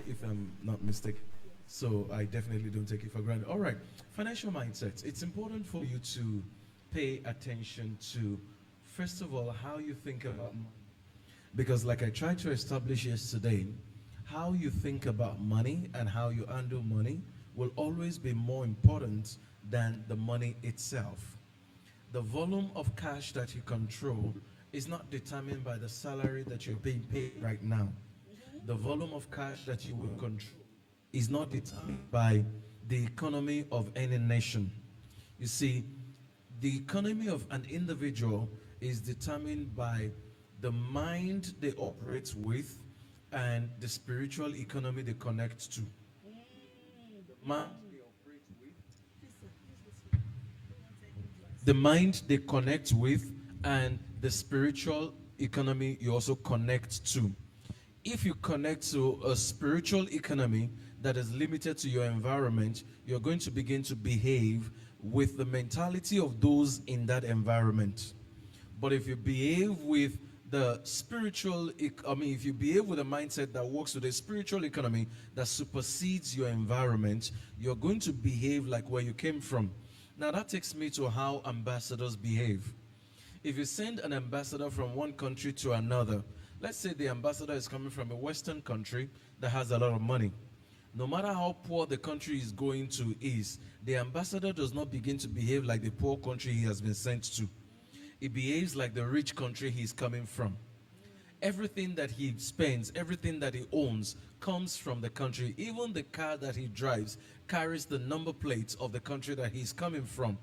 if I'm not mistaken. So I definitely don't take it for granted. All right, financial mindsets. It's important for you to pay attention to, first of all, how you think about money. Because, like I tried to establish yesterday, how you think about money and how you handle money will always be more important than the money itself. The volume of cash that you control is not determined by the salary that you're being paid right now. The volume of cash that you will control is not determined by the economy of any nation. You see, the economy of an individual is determined by the mind they operate with and the spiritual economy they connect to. Mind they operate with, the mind they connect with, and the spiritual economy you also connect to. If you connect to a spiritual economy that is limited to your environment, you're going to begin to behave with the mentality of those in that environment. But if you behave with the spiritual, if you behave with a mindset that works with a spiritual economy that supersedes your environment, you're going to behave like where you came from. Now that takes me to how ambassadors behave. If you send an ambassador from one country to another, let's say the ambassador is coming from a Western country that has a lot of money. No matter how poor the country is going to is, the ambassador does not begin to behave like the poor country he has been sent to. He behaves like the rich country he's coming from. Everything that he spends, everything that he owns comes from the country. Even the car that he drives carries the number plate of the country that he's coming from.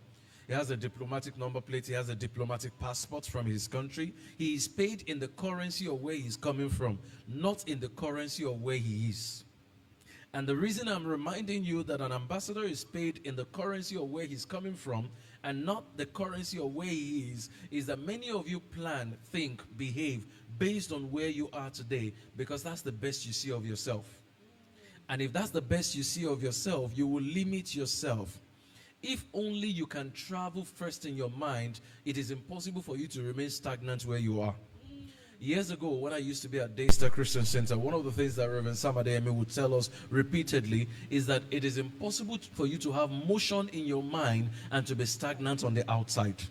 He has a diplomatic number plate. He has a diplomatic passport from his country. He is paid in the currency of where he's coming from, not in the currency of where he is. And the reason I'm reminding you that an ambassador is paid in the currency of where he's coming from and not the currency of where he is that many of you plan, think, behave based on where you are today because that's the best you see of yourself. And if that's the best you see of yourself, you will limit yourself. If only you can travel first in your mind, it is impossible for you to remain stagnant where you are. Years ago, when I used to be at Daystar Christian Center, one of the things that Reverend Sam Adeyemi would tell us repeatedly is that it is impossible for you to have motion in your mind and to be stagnant on the outside.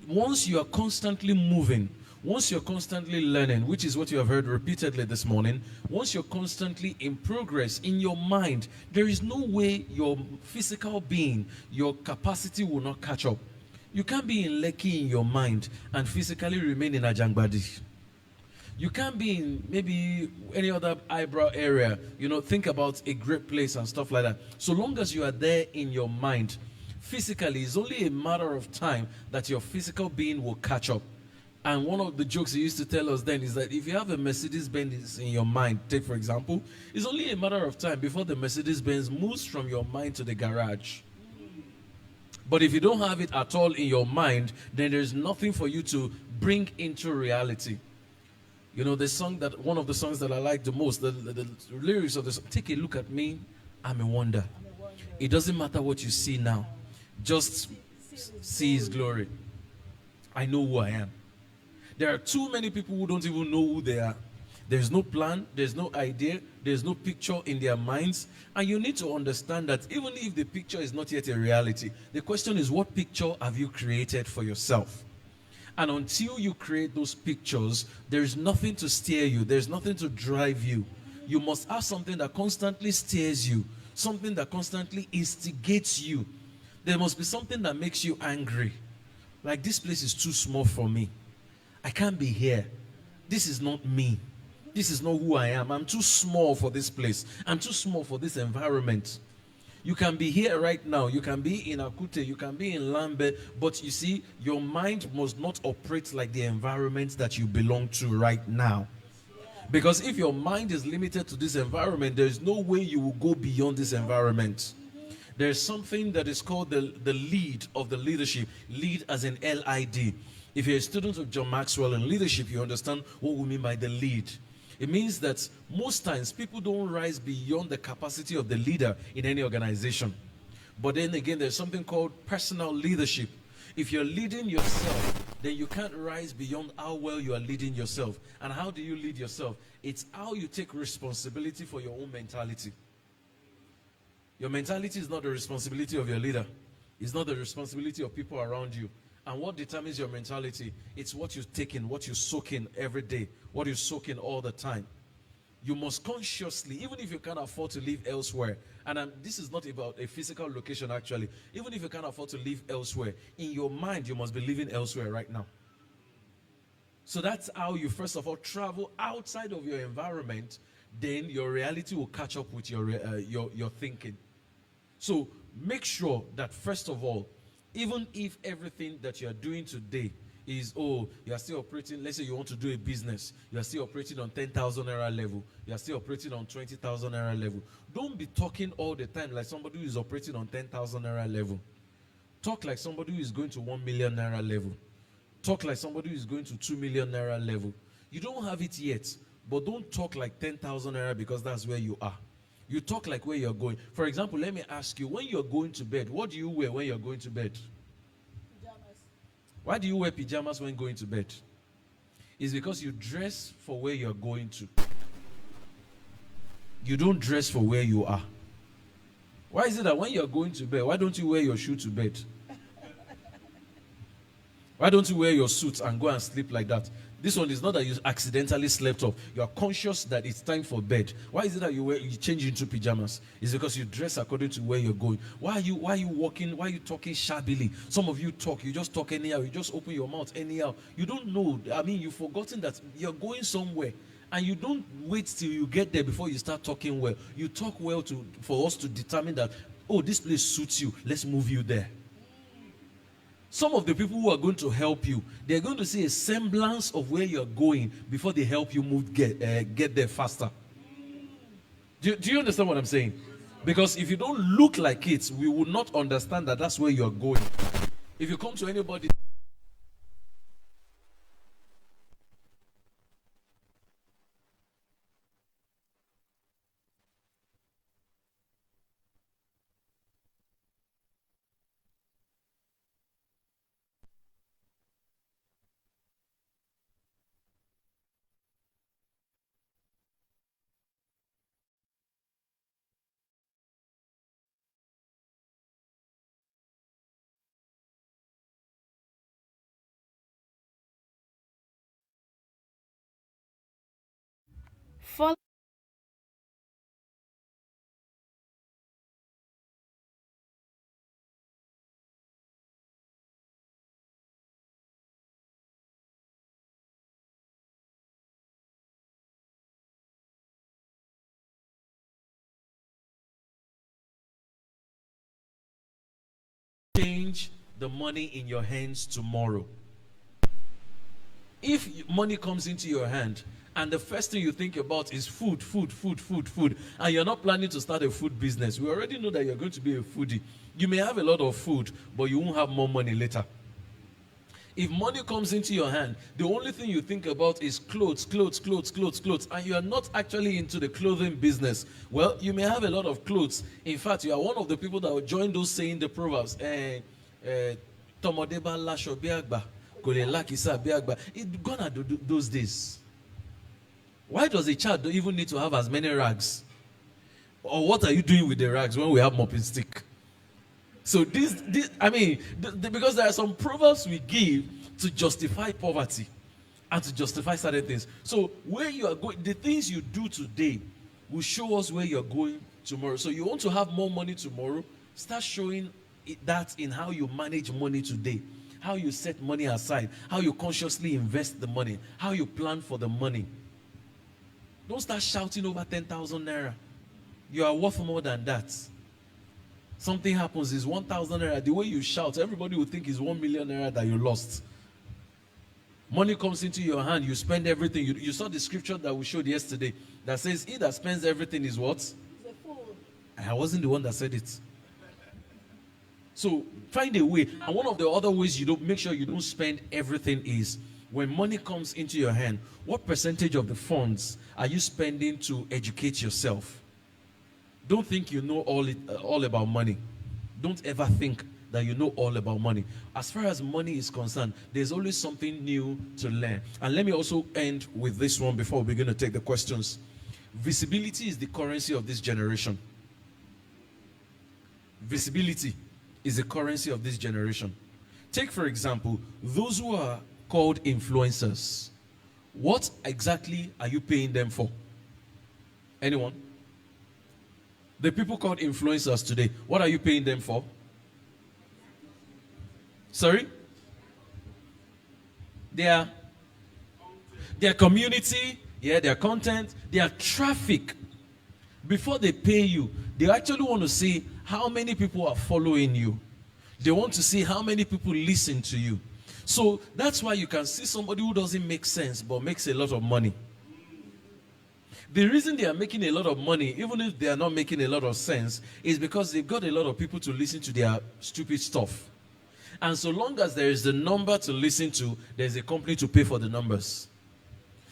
Once you are constantly moving, once you're constantly learning, which is what you have heard repeatedly this morning, once you're constantly in progress in your mind, there is no way your physical being, your capacity will not catch up. You can't be in Lekki in your mind and physically remain in Ajangbadi. You can't be in maybe any other eyebrow area, think about a great place and stuff like that. So long as you are there in your mind, physically, it's only a matter of time that your physical being will catch up. And one of the jokes he used to tell us then is that if you have a Mercedes-Benz in your mind, take for example, it's only a matter of time before the Mercedes-Benz moves from your mind to the garage. But if you don't have it at all in your mind, then there's nothing for you to bring into reality. The song one of the songs that I like the most, the lyrics of the song, take a look at me, I'm a wonder. It doesn't matter what you see now. Just see his glory. I know who I am. There are too many people who don't even know who they are. There's no plan, there's no idea, there's no picture in their minds. And you need to understand that even if the picture is not yet a reality, the question is, what picture have you created for yourself? And until you create those pictures, there's nothing to steer you, there's nothing to drive you. You must have something that constantly steers you, something that constantly instigates you. There must be something that makes you angry. Like, this place is too small for me. I can't be here. This is not me. This is not who I am. I'm too small for this place. I'm too small for this environment. You can be here right now. You can be in Akute. You can be in Lambe. But you see, your mind must not operate like the environment that you belong to right now. Because if your mind is limited to this environment, there is no way you will go beyond this environment. There's something that is called the lead of the leadership. Lead as in L-I-D. If you're a student of John Maxwell in leadership, you understand what we mean by the lead. It means that most times people don't rise beyond the capacity of the leader in any organization. But then again, there's something called personal leadership. If you're leading yourself then you can't rise beyond how well you are leading yourself. And how do you lead yourself? It's how you take responsibility for your own mentality. Your mentality is not the responsibility of your leader. It's not the responsibility of people around you. And what determines your mentality? It's what you take in, what you soak in every day, what you soak in all the time. You must consciously, even if you can't afford to live elsewhere, and this is not about a physical location actually, even if you can't afford to live elsewhere, in your mind you must be living elsewhere right now. So that's how you first of all travel outside of your environment, then your reality will catch up with your thinking. So make sure that first of all, even if everything that you are doing today is, you are still operating, let's say you want to do a business, you are still operating on 10,000 naira level, you are still operating on 20,000 naira level. Don't be talking all the time like somebody who is operating on 10,000 naira level. Talk like somebody who is going to 1 million naira level. Talk like somebody who is going to 2 million naira level. You don't have it yet, but don't talk like 10,000 naira because that's where you are. You talk like where you're going. For example, let me ask you, when you're going to bed, what do you wear when you're going to bed? Pajamas. Why do you wear pajamas when going to bed? It's because you dress for where you're going to. You don't dress for where you are. Why is it that when you're going to bed, why don't you wear your shoe to bed? Why don't you wear your suit and go and sleep like that? This one is not that you accidentally slept off. You are conscious that it's time for bed. Why is it that you change into pajamas? It's because you dress according to where you're going. Why are you walking? Why are you talking shabbily? Some of you talk, you just talk anyhow. You just open your mouth anyhow. You don't know. I mean, you've forgotten that you're going somewhere. And you don't wait till you get there before you start talking well. You talk well for us to determine that, this place suits you. Let's move you there. Some of the people who are going to help you, they're going to see a semblance of where you're going before they help you get there faster. Do you understand what I'm saying? Because if you don't look like it, we will not understand that that's where you're going. If you come to anybody... Fola Change the money in your hands tomorrow. If money comes into your hand and the first thing you think about is food, and you're not planning to start a food business, we already know that you're going to be a foodie. You may have a lot of food, but you won't have more money later. If money comes into your hand, the only thing you think about is clothes, and you are not actually into the clothing business, well, you may have a lot of clothes. In fact, you are one of the people that will join those saying the proverbs. Tomodeba lasho biagba, kole lakisa biagba. It's gonna do those days. Why does a child even need to have as many rags? Or what are you doing with the rags when we have mopping stick? So because there are some proverbs we give to justify poverty and to justify certain things. So where you are going, the things you do today will show us where you're going tomorrow. So you want to have more money tomorrow, start showing that in how you manage money today, how you set money aside, how you consciously invest the money, how you plan for the money. Don't start shouting over 10,000 naira. You are worth more than that. Something happens, is 1,000 naira. The way you shout, everybody will think it's 1 million naira that you lost. Money comes into your hand, you spend everything. You saw the scripture that we showed yesterday that says, he that spends everything is what? is a fool. I wasn't the one that said it. So find a way. And one of the other ways you don't make sure you don't spend everything is when money comes into your hand, what percentage of the funds are you spending to educate yourself? Don't think you know all about money. Don't ever think that you know all about money. As far as money is concerned, there's always something new to learn. And let me also end with this one before we begin to take the questions. Visibility is the currency of this generation. Visibility is the currency of this generation. Take, for example, those who are called influencers. What exactly are you paying them for? Anyone? The people called influencers today, what are you paying them for? Sorry? Their community, their content, their traffic. Before they pay you, they actually want to see how many people are following you. They want to see how many people listen to you. So that's why you can see somebody who doesn't make sense but makes a lot of money. The reason they are making a lot of money, even if they are not making a lot of sense, is because they've got a lot of people to listen to their stupid stuff. And so long as there is the number to listen to, there's a company to pay for the numbers.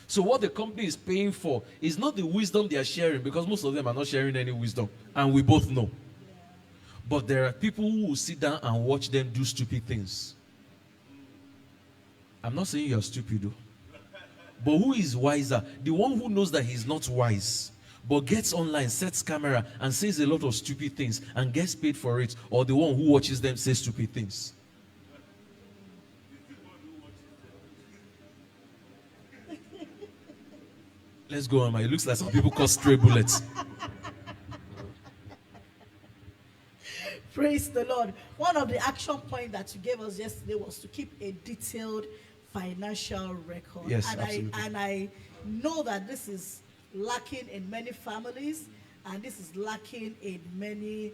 So what the company is paying for is not the wisdom they are sharing, because most of them are not sharing any wisdom. And we both know. But there are people who will sit down and watch them do stupid things. I'm not saying you're stupid, though. But who is wiser? The one who knows that he's not wise, but gets online, sets camera, and says a lot of stupid things and gets paid for it, or the one who watches them say stupid things? Let's go on, man. It looks like some people cause stray bullets. Praise the Lord. One of the action points that you gave us yesterday was to keep a detailed financial record. Yes, and absolutely. I know that this is lacking in many families, and this is lacking in many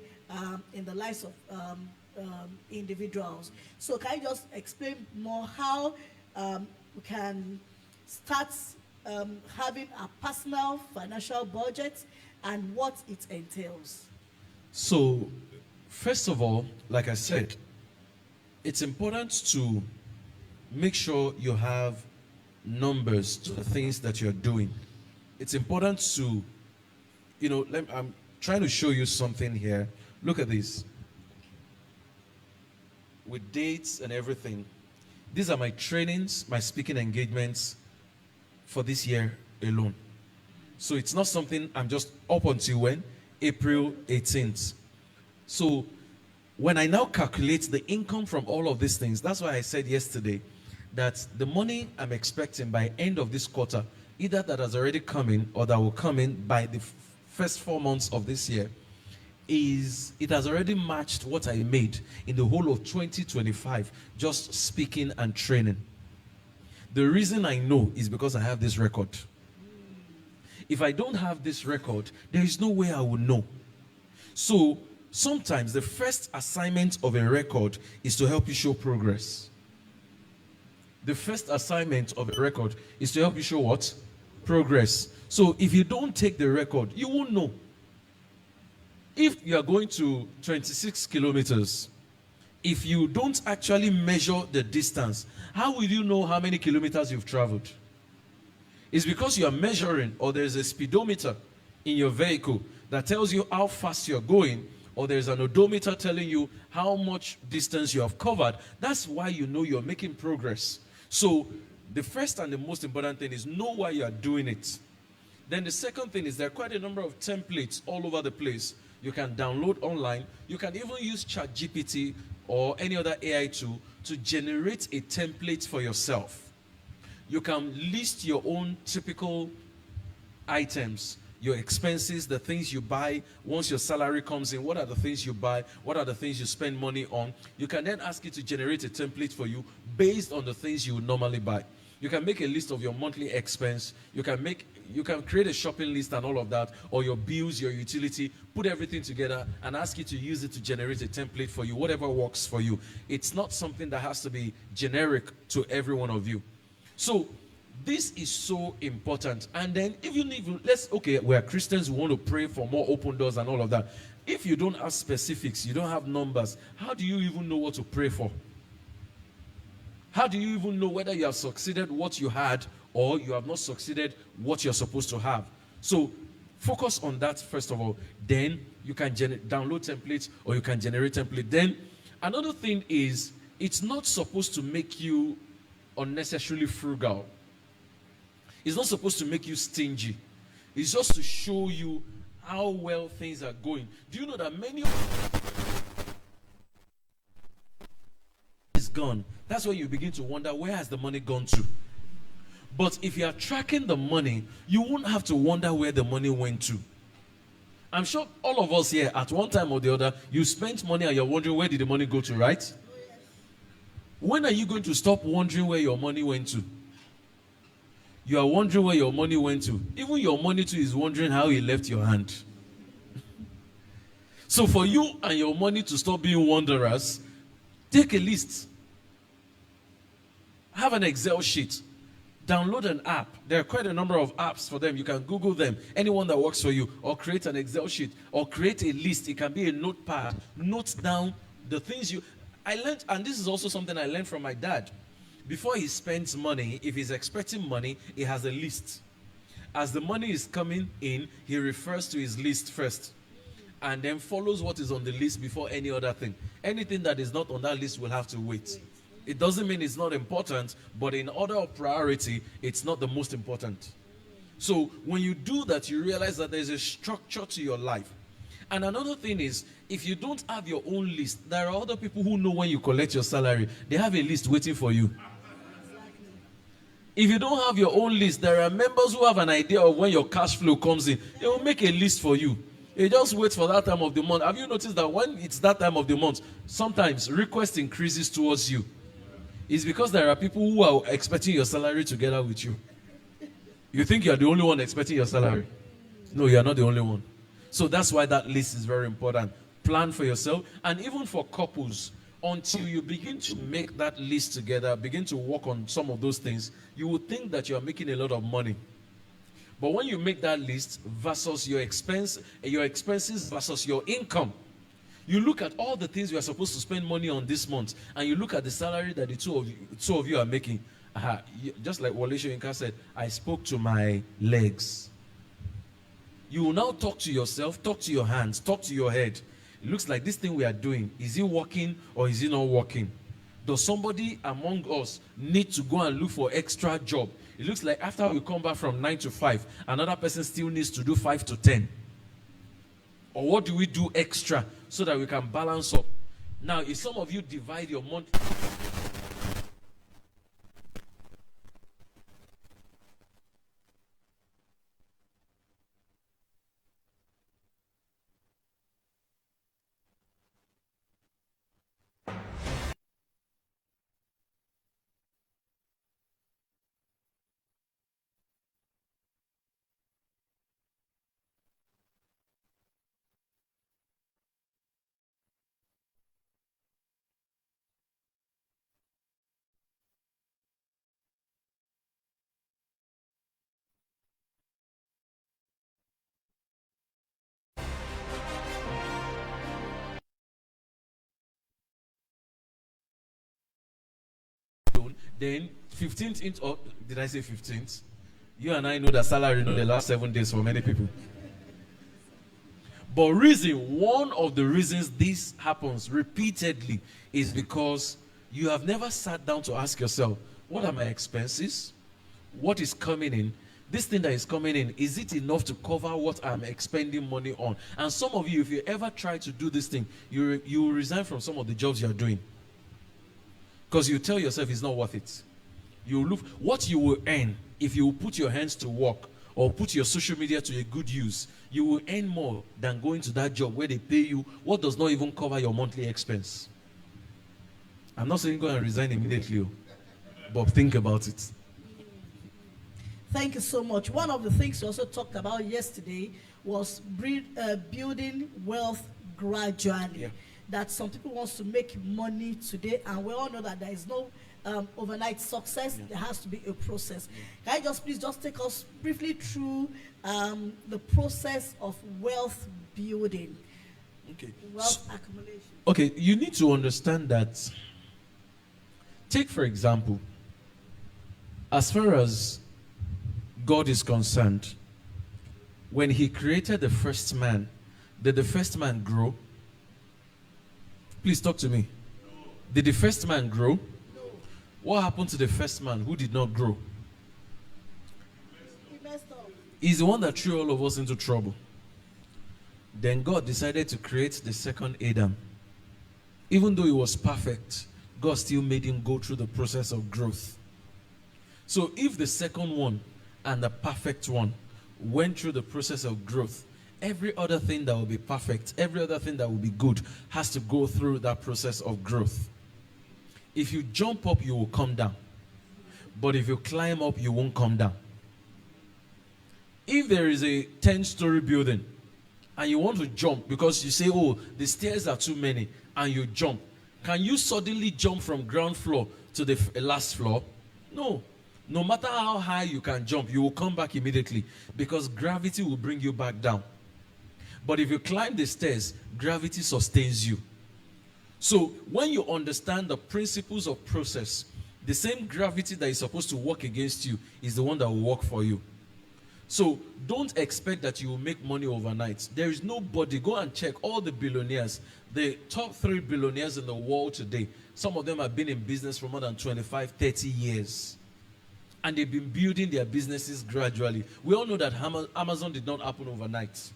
in the lives of individuals. So can you just explain more how we can start having a personal financial budget and what it entails? So, first of all, like I said, it's important to make sure you have numbers to the things that you're doing. It's important to, I'm trying to show you something here. Look at this. With dates and everything. These are my trainings, my speaking engagements for this year alone. So it's not something I'm just up until when? April 18th. So when I now calculate the income from all of these things, that's why I said yesterday that the money I'm expecting by end of this quarter, either that has already come in or that will come in by the first 4 months of this year, it has already matched what I made in the whole of 2025 just speaking and training. The reason I know is because I have this record. If I don't have this record, there is no way I would know. So sometimes the first assignment of a record is to help you show progress. The first assignment of a record is to help you show what? Progress. So if you don't take the record, you won't know. If you are going to 26 kilometers, if you don't actually measure the distance, how will you know how many kilometers you've traveled? It's because you are measuring, or there's a speedometer in your vehicle that tells you how fast you're going, or there's an odometer telling you how much distance you have covered. That's why you know you're making progress. So the first and the most important thing is know why you are doing it. Then the second thing is there are quite a number of templates all over the place. You can download online. You can even use ChatGPT or any other AI tool to generate a template for yourself. You can list your own typical items, your expenses, the things you buy. Once your salary comes in, what are the things you buy? What are the things you spend money on? You can then ask it to generate a template for you based on the things you would normally buy. You can make a list of your monthly expense. You can create a shopping list and all of that, or your bills, your utility, put everything together and ask it to use it to generate a template for you, whatever works for you. It's not something that has to be generic to every one of you. So this is so important. And then we're Christians, we want to pray for more open doors and all of that. If you don't have specifics, you don't have numbers, how do you even know what to pray for? How do you even know whether you have succeeded what you had or you have not succeeded what you're supposed to have? So focus on that first of all. Then you can download templates or you can generate templates. Then Another thing is, it's not supposed to make you unnecessarily frugal. It's not supposed to make you stingy. It's just to show you how well things are going. Do you know that many is gone? That's where you begin to wonder, where has the money gone to? But if you are tracking the money, you won't have to wonder where the money went to. I'm sure all of us here, at one time or the other, you spent money and you're wondering, where did the money go to, right? When are you going to stop wondering where your money went to? You are wondering where your money went to. Even your money too is wondering how it left your hand. So for you and your money to stop being wanderers, take a list. Have an Excel sheet. Download an app. There are quite a number of apps for them. You can Google them. Anyone that works for you. Or create an Excel sheet. Or create a list. It can be a notepad. Note down the things you... I learned, and this is also something I learned from my dad. Before he spends money, if he's expecting money, he has a list. As the money is coming in, he refers to his list first. And then follows what is on the list before any other thing. Anything that is not on that list will have to wait. It doesn't mean it's not important, but in order of priority, it's not the most important. So when you do that, you realize that there's a structure to your life. And another thing is, if you don't have your own list, there are other people who know when you collect your salary. They have a list waiting for you. If you don't have your own list, there are members who have an idea of when your cash flow comes in. They will make a list for you. You just wait for that time of the month. Have you noticed that when it's that time of the month, sometimes request increases towards you? It's because there are people who are expecting your salary together with you. You think you are the only one expecting your salary. No, you are not the only one. So that's why that list is very important. Plan for yourself, and even for couples, until you begin to make that list together, begin to work on some of those things, you will think that you are making a lot of money. But when you make that list versus your expenses versus your income, you look at all the things you are supposed to spend money on this month, and you look at the salary that the two of you are making. Just like Wale Soyinka said, I spoke to my legs. You will now talk to yourself, talk to your hands, talk to your head. It looks like this thing we are doing, is it working or is it not working? Does somebody among us need to go and look for extra job? It looks like after we come back from 9 to 5, another person still needs to do 5 to 10. Or what do we do extra so that we can balance up? Now, if some of you divide your month... Then 15th inch, or did I say 15th? You and I know that salary in the last 7 days for many people. But one of the reasons this happens repeatedly is because you have never sat down to ask yourself, what are my expenses? What is coming in? This thing that is coming in, is it enough to cover what I'm expending money on? And some of you, if you ever try to do this thing, you will resign from some of the jobs you're doing. Because you tell yourself it's not worth it. You look what you will earn if you put your hands to work or put your social media to a good use. You will earn more than going to that job where they pay you what does not even cover your monthly expense. I'm not saying go and resign immediately, but think about it. Thank you so much. One of the things we also talked about yesterday was building wealth gradually. Yeah. That some people want to make money today, and we all know that there is no overnight success. Yeah. There has to be a process. Yeah. Can I please take us briefly through the process of wealth building? Okay. Wealth accumulation. Okay, you need to understand that. Take for example, as far as God is concerned, when He created the first man, did the first man grow? Please talk to me. Did the first man grow? What happened to the first man who did not grow? He messed up. He's the one that threw all of us into trouble. Then God decided to create the second Adam. Even though he was perfect, God still made him go through the process of growth. So if the second one and the perfect one went through the process of growth, every other thing that will be perfect, every other thing that will be good has to go through that process of growth. If you jump up, you will come down. But if you climb up, you won't come down. If there is a 10-story building and you want to jump because you say, oh, the stairs are too many, and you jump, can you suddenly jump from ground floor to the last floor? No. No matter how high you can jump, you will come back immediately because gravity will bring you back down. But if you climb the stairs, gravity sustains you. So when you understand the principles of process, the same gravity that is supposed to work against you is the one that will work for you. So don't expect that you will make money overnight. There is nobody. Go and check all the billionaires, the top 3 billionaires in the world today. Some of them have been in business for more than 25, 30 years. And they've been building their businesses gradually. We all know that Amazon did not happen overnight.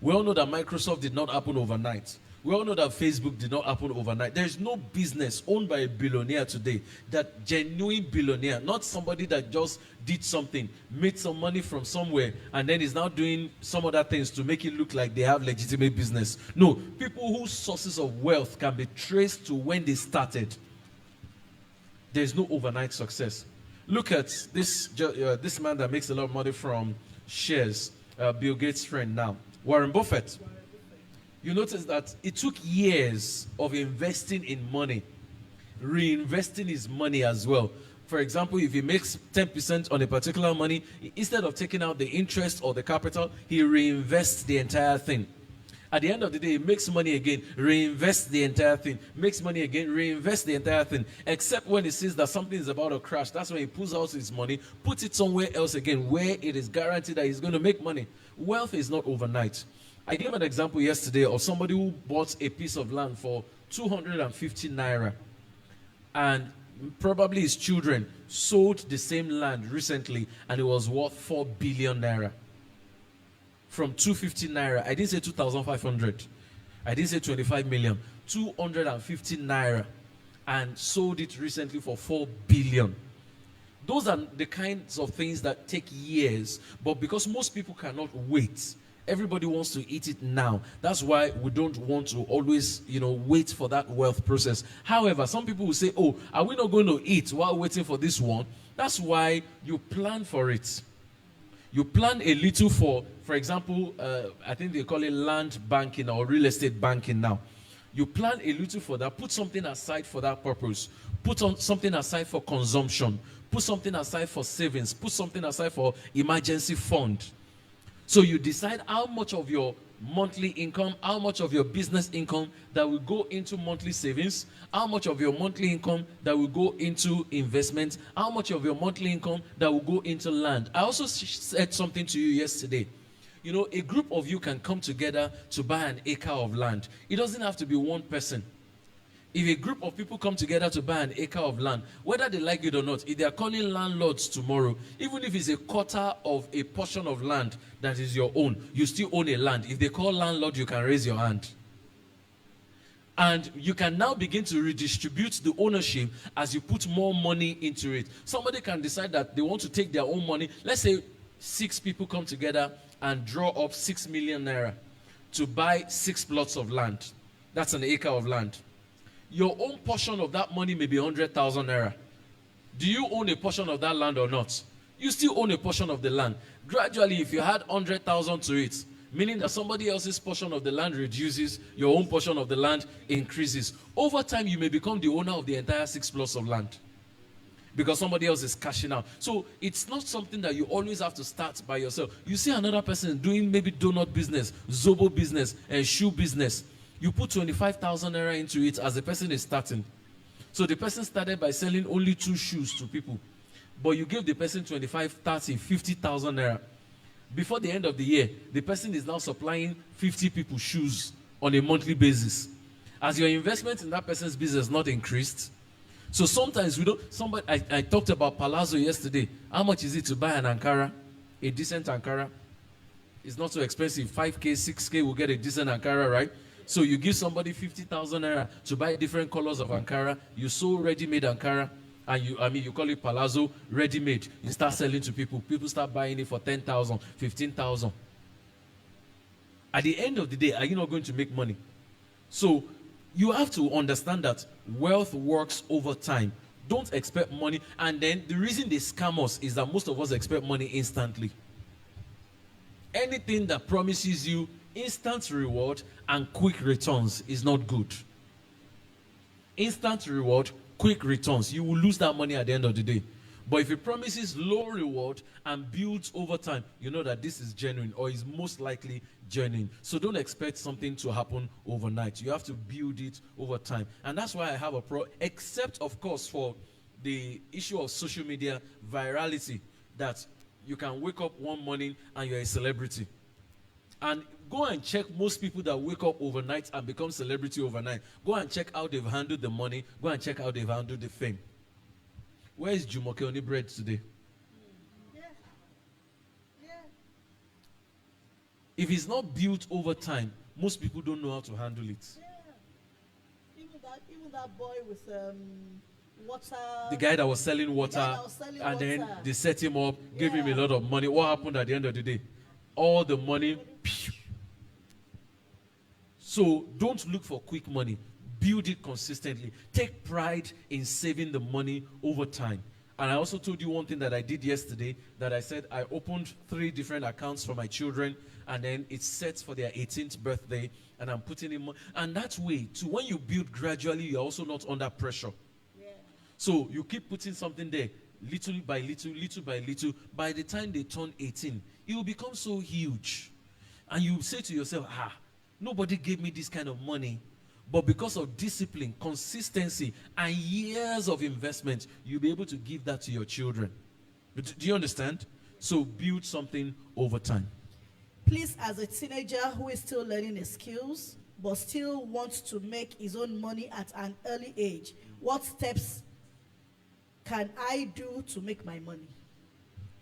We all know that Microsoft did not happen overnight. We all know that Facebook did not happen overnight. There is no business owned by a billionaire today, that genuine billionaire, not somebody that just did something, made some money from somewhere, and then is now doing some other things to make it look like they have legitimate business. No, people whose sources of wealth can be traced to when they started. There is no overnight success. Look at this man that makes a lot of money from shares, Bill Gates' friend now, Warren Buffett. You notice that it took years of investing in money, reinvesting his money as well. For example, if he makes 10% on a particular money, instead of taking out the interest or the capital, he reinvests the entire thing. At the end of the day, he makes money again, reinvests the entire thing, makes money again, reinvests the entire thing. Except when he sees that something is about to crash, that's when he pulls out his money, puts it somewhere else again, where it is guaranteed that he's going to make money. Wealth is not overnight. I gave an example yesterday of somebody who bought a piece of land for 250 naira. And probably his children sold the same land recently and it was worth 4 billion naira. From 250 naira, I didn't say 2,500. I didn't say 25 million. 250 naira. And sold it recently for 4 billion. Those are the kinds of things that take years. But because most people cannot wait, everybody wants to eat it now. That's why we don't want to always, wait for that wealth process. However, some people will say, oh, are we not going to eat while waiting for this one? That's why you plan for it. You plan a little for example, I think they call it land banking or real estate banking now. You plan a little for that. Put something aside for that purpose. Put on something aside for consumption. Put something aside for savings. Put something aside for emergency fund. So you decide how much of your monthly income, how much of your business income that will go into monthly savings, how much of your monthly income that will go into investment, how much of your monthly income that will go into land. I also said something to you yesterday. A group of you can come together to buy an acre of land. It doesn't have to be one person. If a group of people come together to buy an acre of land, whether they like it or not, if they are calling landlords tomorrow, even if it's a quarter of a portion of land that is your own, you still own a land. If they call landlord, you can raise your hand. And you can now begin to redistribute the ownership as you put more money into it. Somebody can decide that they want to take their own money. Let's say 6 people come together and draw up 6 million naira to buy 6 plots of land. That's an acre of land. Your own portion of that money may be 100,000 naira. Do you own a portion of that land or not? You still own a portion of the land. Gradually, if you add 100,000 to it, meaning that somebody else's portion of the land reduces, your own portion of the land increases. Over time, you may become the owner of the entire 6 plots of land because somebody else is cashing out. So it's not something that you always have to start by yourself. You see another person doing maybe donut business, zobo business, and shoe business. You put 25,000 naira into it as the person is starting. So the person started by selling only 2 shoes to people. But you gave the person 25, 30, 50,000 naira. Before the end of the year, the person is now supplying 50 people shoes on a monthly basis. Has your investment in that person's business not increased? So sometimes we don't, I talked about Palazzo yesterday. How much is it to buy an Ankara? A decent Ankara? It's not so expensive. 5K, 6K will get a decent Ankara, right? So you give somebody 50,000 naira to buy different colors of Ankara. You sew ready-made Ankara, and you call it Palazzo ready-made. You start selling to people. People start buying it for 10,000, 15,000. At the end of the day, are you not going to make money? So you have to understand that wealth works over time. Don't expect money. And then the reason they scam us is that most of us expect money instantly. Anything that promises you instant reward and quick returns is not good. Instant reward, quick returns. You will lose that money at the end of the day. But if it promises low reward and builds over time, you know that this is genuine, or is most likely genuine. So don't expect something to happen overnight. You have to build it over time. And that's why I have a except of course for the issue of social media virality, that you can wake up one morning and you're a celebrity. And go and check most people that wake up overnight and become celebrity overnight. Go and check how they've handled the money. Go and check how they've handled the fame. Where is Jumoke Oni bread today? Yeah. Yeah. If it's not built over time, most people don't know how to handle it. Yeah. Even that boy with water. The guy that was selling water, then they set him up, gave him a lot of money. What happened at the end of the day? All the money. Pew. So don't look for quick money. Build it consistently. Take pride in saving the money over time. And I also told you one thing that I did yesterday, that I said I opened 3 different accounts for my children, and then it's set for their 18th birthday, and I'm putting in money. And that way, too, when you build gradually, you're also not under pressure. Yeah. So you keep putting something there, little by little, little by little. By the time they turn 18, it will become so huge. And you say to yourself, nobody gave me this kind of money. But because of discipline, consistency, and years of investment, you'll be able to give that to your children. Do you understand? So build something over time. Please, as a teenager who is still learning his skills, but still wants to make his own money at an early age, what steps can I do to make my money?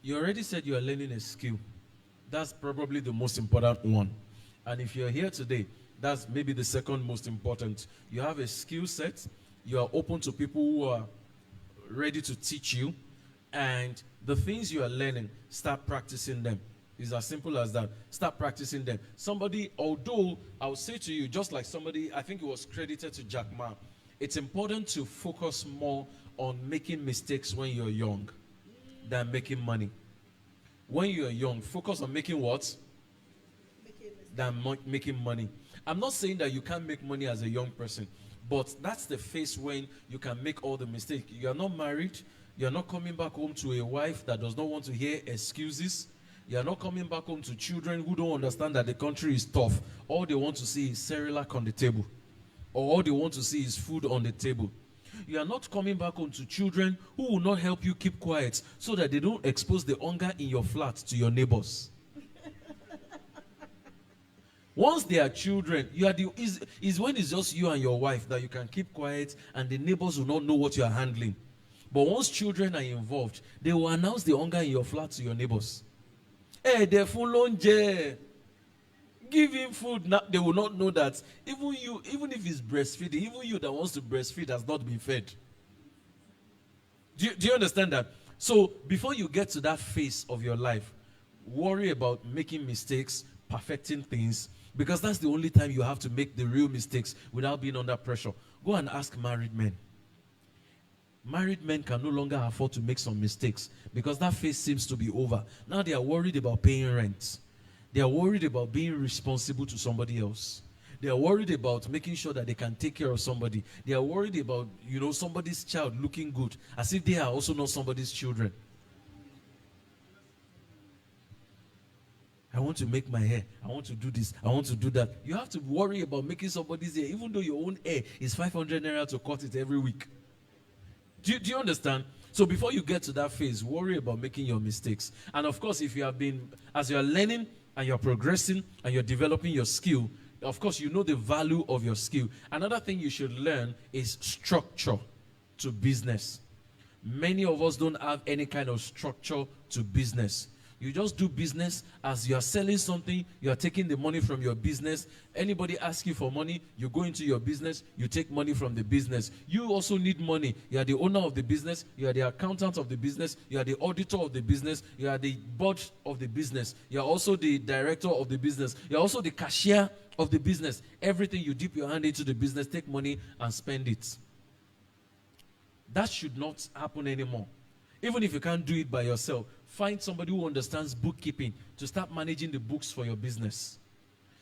You already said you are learning a skill. That's probably the most important one. And if you're here today, that's maybe the second most important. You have a skill set. You are open to people who are ready to teach you. And the things you are learning, start practicing them. It's as simple as that. Start practicing them. Somebody, although I would say to you, just like somebody, I think it was credited to Jack Ma, it's important to focus more on making mistakes when you're young than making money. When you're young, focus on making what? Than making money. I'm not saying that you can't make money as a young person, but that's the phase when you can make all the mistakes. You're not married. You're not coming back home to a wife that does not want to hear excuses. You're not coming back home to children who don't understand that the country is tough. All they want to see is Cerelac on the table. Or all they want to see is food on the table. You are not coming back home to children who will not help you keep quiet so that they don't expose the hunger in your flat to your neighbors. Once they are children, is when it's just you and your wife that you can keep quiet and the neighbors will not know what you are handling. But once children are involved, they will announce the hunger in your flat to your neighbors. Hey, they're full on J. Give him food. Now, they will not know that even if he's breastfeeding, even you that wants to breastfeed has not been fed. Do you understand that? So before you get to that phase of your life, worry about making mistakes, perfecting things, because that's the only time you have to make the real mistakes without being under pressure. Go and ask married men. Married men can no longer afford to make some mistakes because that phase seems to be over. Now they are worried about paying rent. They are worried about being responsible to somebody else. They are worried about making sure that they can take care of somebody. They are worried about, somebody's child looking good, as if they are also not somebody's children. I want to make my hair. I want to do this. I want to do that. You have to worry about making somebody's hair, even though your own hair is 500 naira to cut it every week. Do you understand? So before you get to that phase, worry about making your mistakes. And of course, if you have been, as you are learning and you're progressing and you're developing your skill, Of course, you know the value of your skill. Another thing you should learn is structure to business. Many of us don't have any kind of structure to business. You just do business. As you are selling something, you are taking the money from your business. Anybody asks you for money, you go into your business, you take money from the business. You also need money. You are the owner of the business, you are the accountant of the business, you are the auditor of the business, you are the board of the business, you are also the director of the business, you are also the cashier of the business. Everything, you dip your hand into the business, take money and spend it. That should not happen anymore. Even if you can't do it by yourself, find somebody who understands bookkeeping to start managing the books for your business.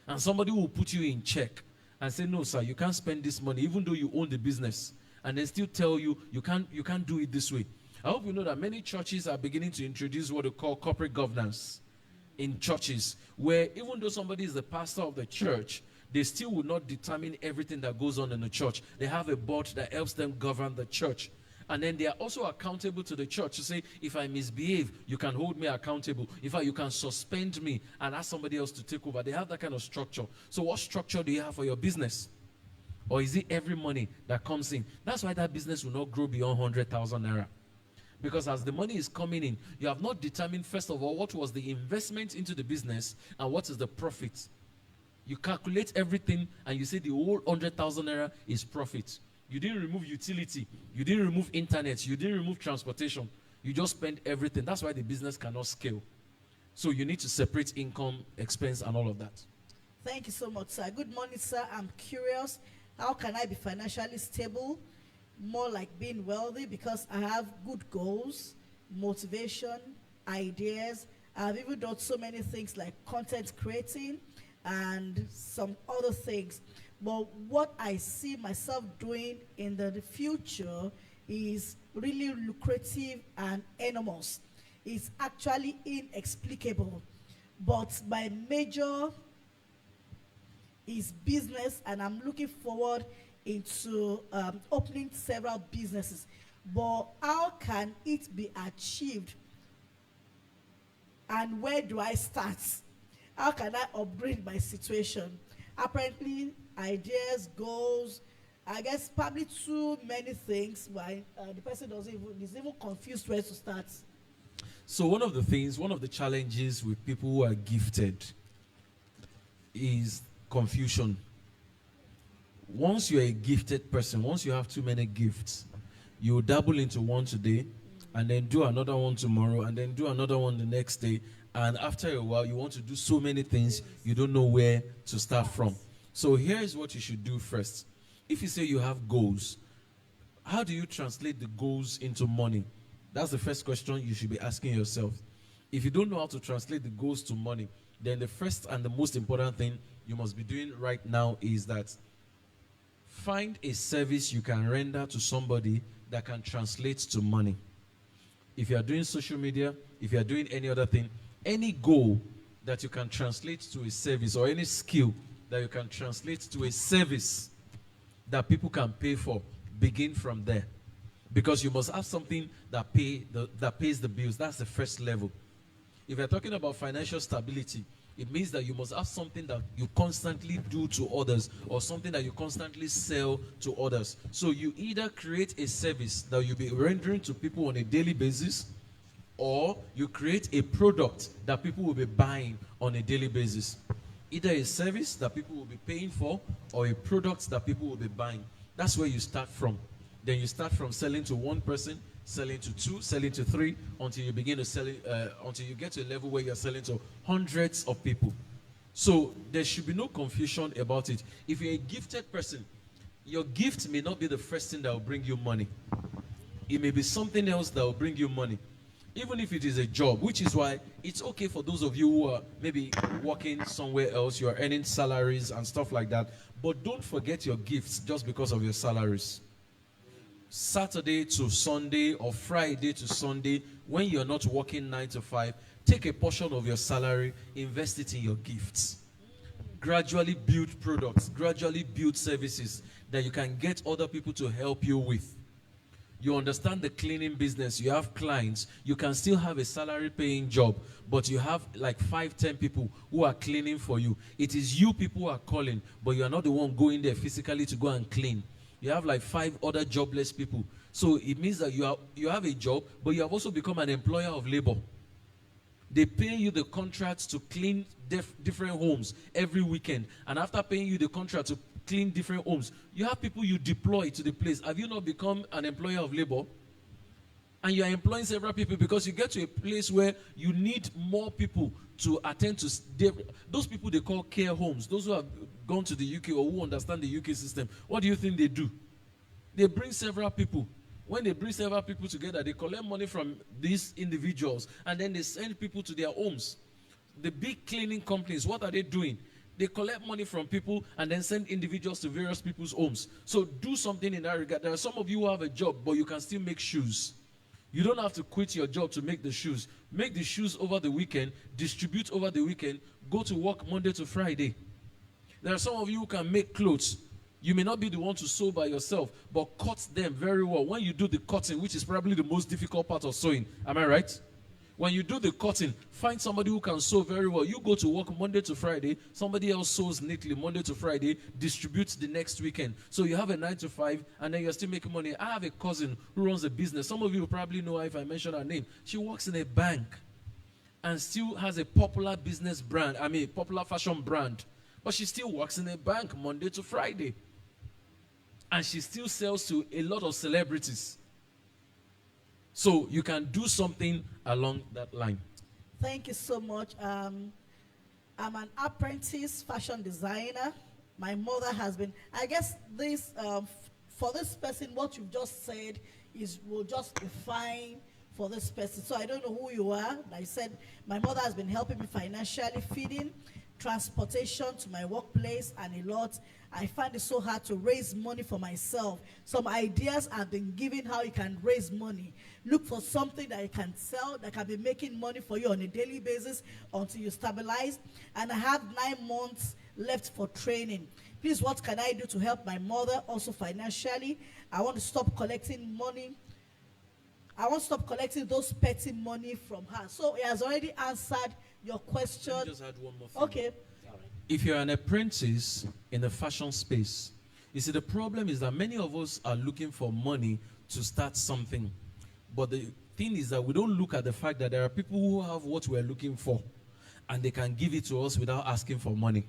And somebody who will put you in check and say, no, sir, you can't spend this money, even though you own the business. And then still tell you, you can't do it this way. I hope you know that many churches are beginning to introduce what they call corporate governance in churches, where even though somebody is the pastor of the church, they still will not determine everything that goes on in the church. They have a board that helps them govern the church. And then they are also accountable to the church to say, if I misbehave, you can hold me accountable. You can suspend me and ask somebody else to take over. They have that kind of structure. So what structure do you have for your business? Or is it every money that comes in? That's why that business will not grow beyond 100,000 naira. Because as the money is coming in, you have not determined, first of all, what was the investment into the business and what is the profit. You calculate everything and you say the whole 100,000 naira is profit. You didn't remove utility. You didn't remove internet. You didn't remove transportation. You just spend everything. That's why the business cannot scale. So you need to separate income, expense, and all of that. Thank you so much, sir. Good morning, sir. I'm curious, how can I be financially stable? More like being wealthy, because I have good goals, motivation, ideas. I've even done so many things like content creating and some other things. But what I see myself doing in the future is really lucrative and enormous. It's actually inexplicable. But my major is business, and I'm looking forward into opening several businesses. But how can it be achieved? And where do I start? How can I upgrade my situation? Apparently, ideas, goals, I guess probably too many things. Why the person is even confused where to start. So one of the challenges with people who are gifted is confusion. Once you're a gifted person, once you have too many gifts, you dabble into one today and then do another one tomorrow and then do another one the next day. And after a while, you want to do so many things, you don't know where to start from. So here is what you should do first. If you say you have goals, how do you translate the goals into money? That's the first question you should be asking yourself. If you don't know how to translate the goals to money, then the first and the most important thing you must be doing right now is that find a service you can render to somebody that can translate to money. If you are doing social media, if you are doing any other thing, any goal that you can translate to a service, or any skill that you can translate to a service that people can pay for, begin from there. Because you must have something that pays the bills. That's the first level. If you're talking about financial stability, it means that you must have something that you constantly do to others, or something that you constantly sell to others. So you either create a service that you'll be rendering to people on a daily basis, or you create a product that people will be buying on a daily basis. Either a service that people will be paying for, or a product that people will be buying. That's where you start from. Then you start from selling to one person, selling to two, selling to three, until you begin to sell it, until you get to a level where you're selling to hundreds of people. So there should be no confusion about it. If you're a gifted person, your gift may not be the first thing that will bring you money. It may be something else that will bring you money. Even if it is a job, which is why it's okay for those of you who are maybe working somewhere else, you are earning salaries and stuff like that. But don't forget your gifts just because of your salaries. Saturday to Sunday or Friday to Sunday, when you're not working 9 to 5, take a portion of your salary, invest it in your gifts. Gradually build products, gradually build services that you can get other people to help you with. you understand the cleaning business, you have clients, you can still have a salary paying job, but you have like 5-10 people who are cleaning for you. It is you people who are calling, but you are not the one going there physically to go and clean. You have like 5 other jobless people. So it means that you have a job, but you have also become an employer of labor. They pay you the contract to clean different homes every weekend. And after paying you the contract to clean different homes, you have people you deploy to the place. Have you not become an employer of labor? And you are employing several people because you get to a place where you need more people to attend to those people they call care homes. Those who have gone to the UK or who understand the UK system. What do you think they do? They bring several people. When they bring several people together, they collect money from these individuals and then they send people to their homes. The big cleaning companies, what are they doing? They collect money from people and then send individuals to various people's homes. So do something in that regard. There are some of you who have a job, but you can still make shoes. You don't have to quit your job to make the shoes. Make the shoes over the weekend, distribute over the weekend, go to work Monday to Friday. There are some of you who can make clothes. You may not be the one to sew by yourself, but cut them very well. When you do the cutting, which is probably the most difficult part of sewing, am I right? When you do the cutting, find somebody who can sew very well. You go to work Monday to Friday, somebody else sews neatly Monday to Friday, distributes the next weekend. So you have a 9 to 5, and then you're still making money. I have a cousin who runs a business. Some of you will probably know her if I mention her name. She works in a bank and still has a popular business brand, popular fashion brand. But she still works in a bank Monday to Friday. And she still sells to a lot of celebrities. So you can do something along that line. Thank you so much. I'm an apprentice fashion designer. My mother has been, I guess this, for this person, what you've just said will just be fine for this person. So I don't know who you are. Like I said, my mother has been helping me financially, feeding, transportation to my workplace, and a lot. I find it so hard to raise money for myself. Some ideas have been given how you can raise money. Look for something that you can sell that can be making money for you on a daily basis until you stabilize. And I have 9 months left for training. Please, what can I do to help my mother also financially? I want to stop collecting money. I want to stop collecting those petty money from her. So he has already answered your question. Let me just add one more thing. Okay. If you're an apprentice in the fashion space, you see, the problem is that many of us are looking for money to start something. But the thing is that we don't look at the fact that there are people who have what we're looking for, and they can give it to us without asking for money.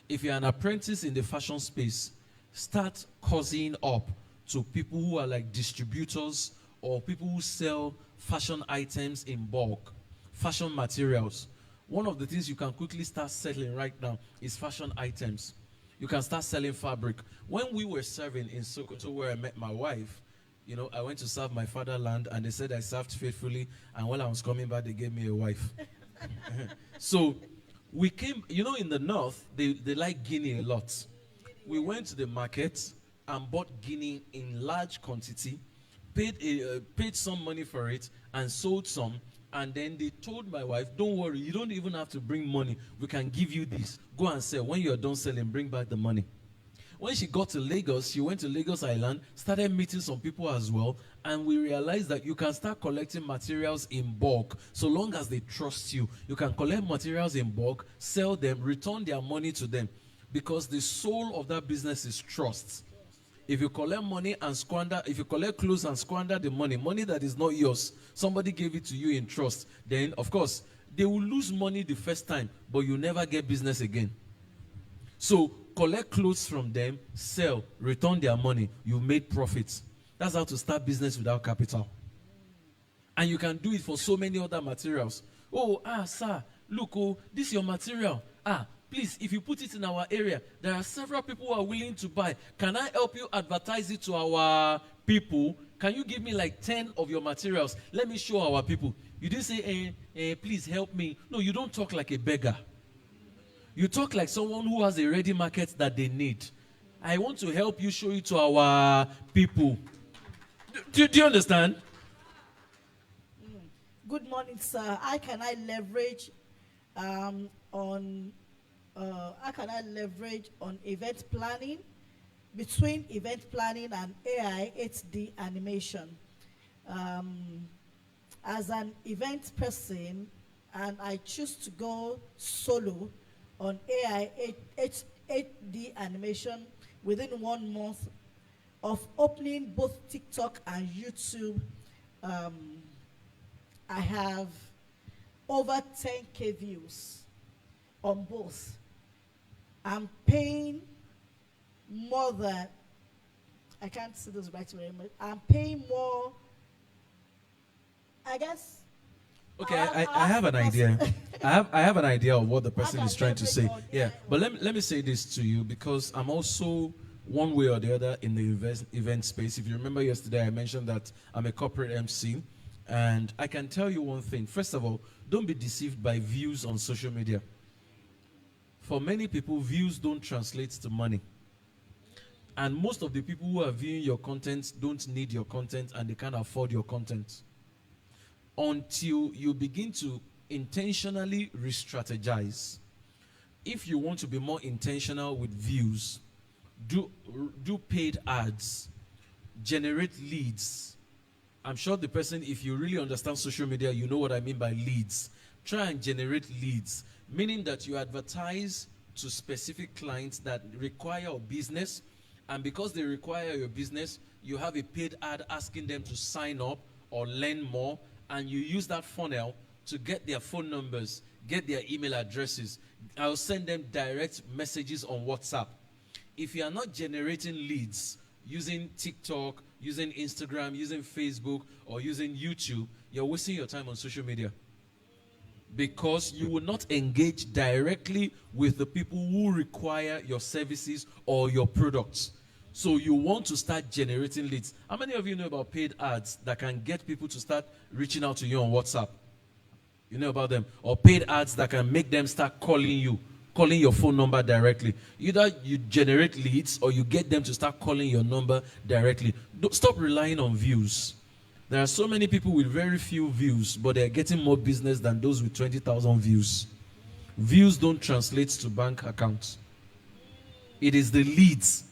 If you're an apprentice in the fashion space, start cozying up to people who are like distributors or people who sell fashion items in bulk, fashion materials. One of the things you can quickly start selling right now is fashion items. You can start selling fabric. When we were serving in Sokoto, where I met my wife, I went to serve my fatherland, and they said I served faithfully, and when I was coming back, they gave me a wife. So we came, in the north, they like guinea a lot. We went to the market and bought guinea in large quantity, paid some money for it, and sold some. And then they told my wife, don't worry, you don't even have to bring money. We can give you this. Go and sell. When you're done selling, bring back the money. When she got to Lagos, she went to Lagos Island, started meeting some people as well, and we realized that you can start collecting materials in bulk. So long as they trust you, you can collect materials in bulk, sell them, return their money to them. Because the soul of that business is trust. If you collect money and if you collect clothes and squander the money that is not yours, somebody gave it to you in trust, then of course, they will lose money the first time, but you never get business again. So collect clothes from them, sell, return their money, you made profits. That's how to start business without capital. And you can do it for so many other materials. Sir, look, this is your material. Please, if you put it in our area, there are several people who are willing to buy. Can I help you advertise it to our people? Can you give me like 10 of your materials? Let me show our people. You didn't say, please help me. No, you don't talk like a beggar. You talk like someone who has a ready market that they need. I want to help you show it to our people. Do you understand? Good morning, sir. How can I leverage on event planning, between event planning and AI 8D animation. As an event person, and I choose to go solo on AI 8D animation within 1 month of opening both TikTok and YouTube. I have over 10K views on both. I'm paying more than, I can't see this right very much. I'm paying more, I guess. Okay, I have an idea. I have an idea of what the person is trying to say. Yeah, but let me say this to you, because I'm also one way or the other in the event space. If you remember yesterday, I mentioned that I'm a corporate MC, and I can tell you one thing. First of all, don't be deceived by views on social media. For many people, views don't translate to money. And most of the people who are viewing your content don't need your content, and they can't afford your content. Until you begin to intentionally re-strategize. If you want to be more intentional with views, do paid ads, generate leads. I'm sure the person, if you really understand social media, you know what I mean by leads. Try and generate leads, meaning that you advertise to specific clients that require your business, and because they require your business, you have a paid ad asking them to sign up or learn more, and you use that funnel to get their phone numbers, get their email addresses. I'll send them direct messages on WhatsApp. If you are not generating leads using TikTok, using Instagram, using Facebook, or using YouTube, you're wasting your time on social media. Because you will not engage directly with the people who require your services or your products. So you want to start generating leads. How many of you know about paid ads that can get people to start reaching out to you on WhatsApp? You know about them? Or paid ads that can make them start calling you, calling your phone number directly. Either you generate leads or you get them to start calling your number directly. Stop relying on views. There are so many people with very few views, but they're getting more business than those with 20,000 views. Views don't translate to bank accounts. It is the leads,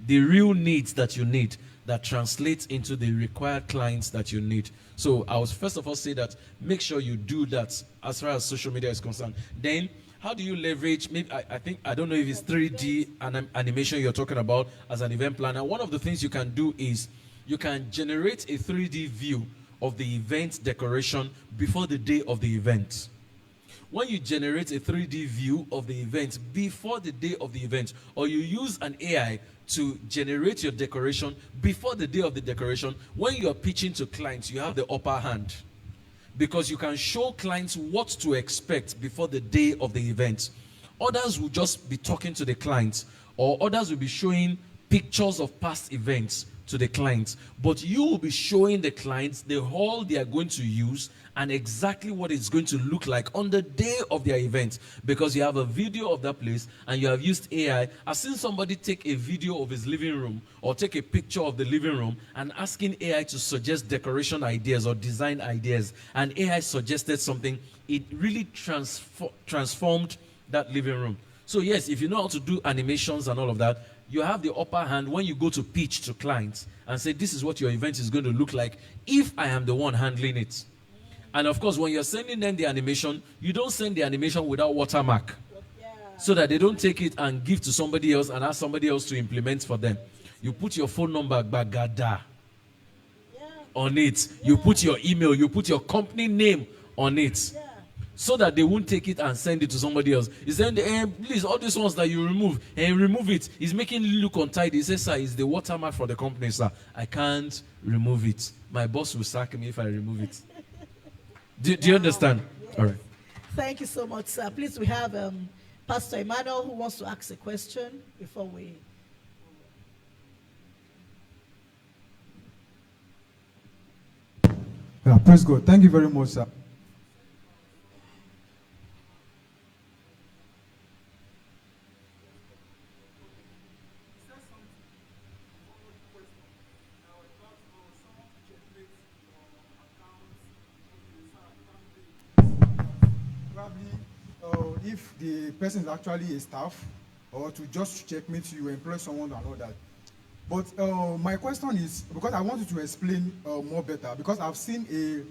the real needs that you need, that translates into the required clients that you need. So I would first of all say that make sure you do that as far as social media is concerned. Then, how do you leverage, maybe I don't know if it's 3D animation you're talking about as an event planner. One of the things you can do is you can generate a 3D view of the event decoration before the day of the event. When you generate a 3D view of the event before the day of the event, or you use an AI to generate your decoration before the day of the decoration, when you are pitching to clients, you have the upper hand. Because you can show clients what to expect before the day of the event. Others will just be talking to the clients, or others will be showing pictures of past events to the clients. But you will be showing the clients the hall they are going to use and exactly what it's going to look like on the day of their event, because you have a video of that place and you have used AI. I've seen somebody take a video of his living room or take a picture of the living room and asking AI to suggest decoration ideas or design ideas, and AI suggested something. It really transformed that living room. So yes, if you know how to do animations and all of that, you have the upper hand when you go to pitch to clients and say, this is what your event is going to look like if I am the one handling it. And of course, when you're sending them the animation, you don't send the animation without watermark, so that they don't take it and give to somebody else and ask somebody else to implement for them. You put your phone number, Bagada, on it. You put your email, you put your company name on it, so that they won't take it and send it to somebody else. He said, please, all these ones that you remove, and remove it. He's making it look untidy. He says, sir, it's the watermark for the company, sir. I can't remove it. My boss will sack me if I remove it. Do you understand? Yes. All right. Thank you so much, sir. Please, we have Pastor Emmanuel who wants to ask a question before we... Yeah, praise God. Thank you very much, sir. Probably, if the person is actually a staff or to just checkmate you, employ someone and all that. But my question is, because I want you to explain more better, because I've seen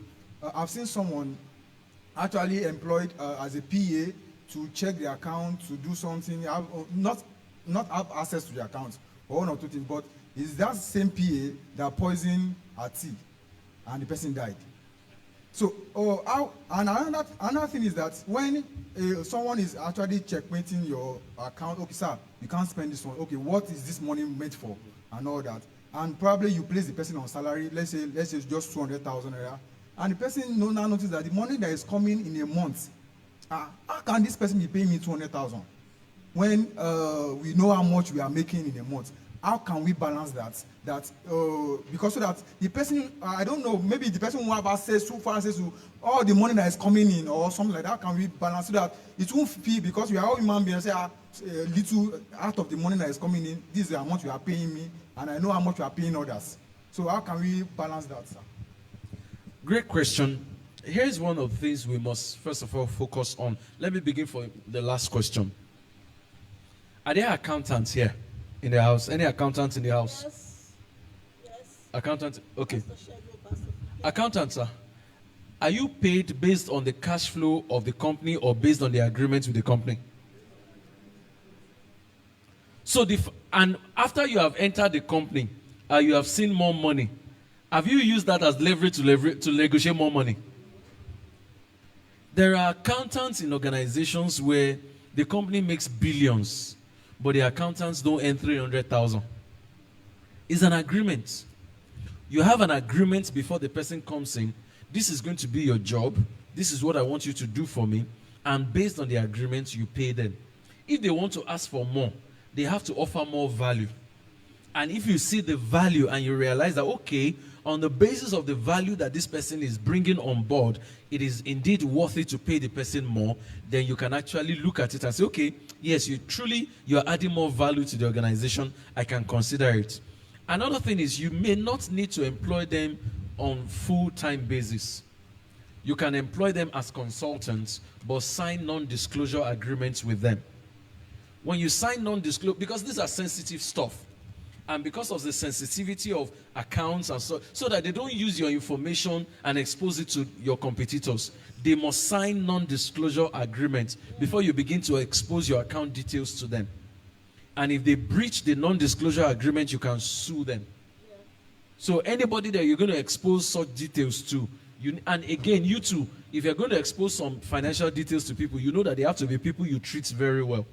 someone actually employed as a PA to check the account, to do something, not have access to the account, or one or two things, but is that same PA that poisoned her tea and the person died? So, another thing is that when someone is actually checkmating your account, okay, sir, you can't spend this one. Okay, what is this money meant for, and all that? And probably you place the person on salary. Let's say just 200,000 naira, and the person now notice that the money that is coming in a month, how can this person be paying me 200,000 when we know how much we are making in a month? How can we balance that? Because so that the person, I don't know, maybe the person will have access to all the money that is coming in or something like that. How can we balance so that it won't feel, because we are all human beings, say little out of the money that is coming in, this is how much you are paying me, and I know how much you are paying others. So how can we balance that, sir? Great question. Here's one of the things we must first of all focus on. Let me begin for the last question. Are there accountants here in the house? Any accountants in the house? Yes. Accountant, okay. Pastor Shego, Pastor. Accountant, sir, are you paid based on the cash flow of the company or based on the agreement with the company? So, and after you have entered the company, you have seen more money, have you used that as leverage to negotiate more money? There are accountants in organizations where the company makes billions, but the accountants don't earn 300,000. It's an agreement. You have an agreement before the person comes in. This is going to be your job. This is what I want you to do for me. And based on the agreement, you pay them. If they want to ask for more, they have to offer more value. And if you see the value and you realize that, okay, on the basis of the value that this person is bringing on board, it is indeed worth it to pay the person more, then you can actually look at it and say, okay, yes, you're adding more value to the organization. I can consider it. Another thing is, you may not need to employ them on full-time basis. You can employ them as consultants, but sign non-disclosure agreements with them. When you sign non-disclosure, because these are sensitive stuff, and because of the sensitivity of accounts and so that they don't use your information and expose it to your competitors, they must sign non-disclosure agreements before you begin to expose your account details to them. And if they breach the non-disclosure agreement, you can sue them. Yeah. So anybody that you're going to expose such details to, and again, you too, if you're going to expose some financial details to people, you know that they have to be people you treat very well.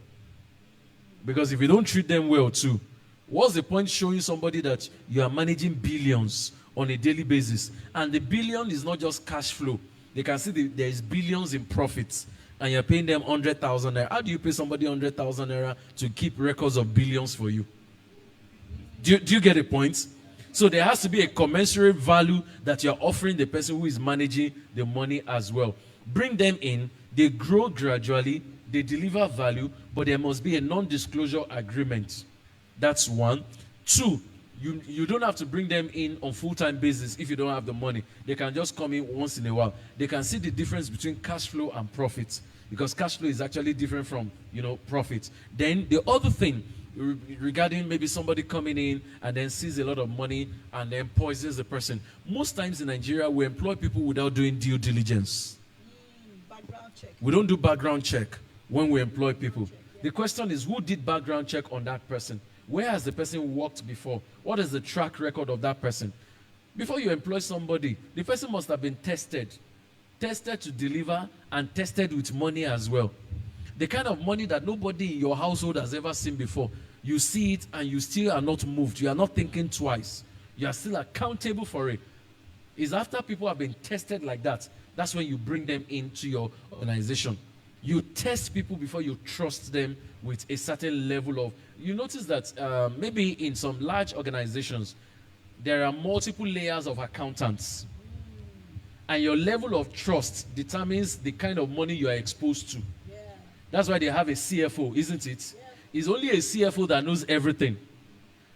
Because if you don't treat them well too, what's the point showing somebody that you are managing billions on a daily basis? And the billion is not just cash flow. They can see there is billions in profits, and you're paying them 100,000 naira. How do you pay somebody 100,000 naira to keep records of billions for you? Do you get a point? So there has to be a commensurate value that you're offering the person who is managing the money as well. Bring them in, they grow gradually, they deliver value, but there must be a non-disclosure agreement. That's one. Two, you don't have to bring them in on full-time basis if you don't have the money. They can just come in once in a while. They can see the difference between cash flow and profits, because cash flow is actually different from, profit. Then the other thing regarding maybe somebody coming in and then sees a lot of money and then poisons the person. Most times in Nigeria, we employ people without doing due diligence. Background check. We don't do background check when we employ people. The question is, who did background check on that person? Where has the person worked before? What is the track record of that person? Before you employ somebody, the person must have been tested to deliver, and tested with money as well. The kind of money that nobody in your household has ever seen before. You see it and you still are not moved. You are not thinking twice. You are still accountable for it. It's after people have been tested like that, that's when you bring them into your organization. You test people before you trust them with a certain level of... You notice that maybe in some large organizations, there are multiple layers of accountants. And your level of trust determines the kind of money you are exposed to. Yeah. That's why they have a CFO, isn't it? Yeah. It's only a CFO that knows everything.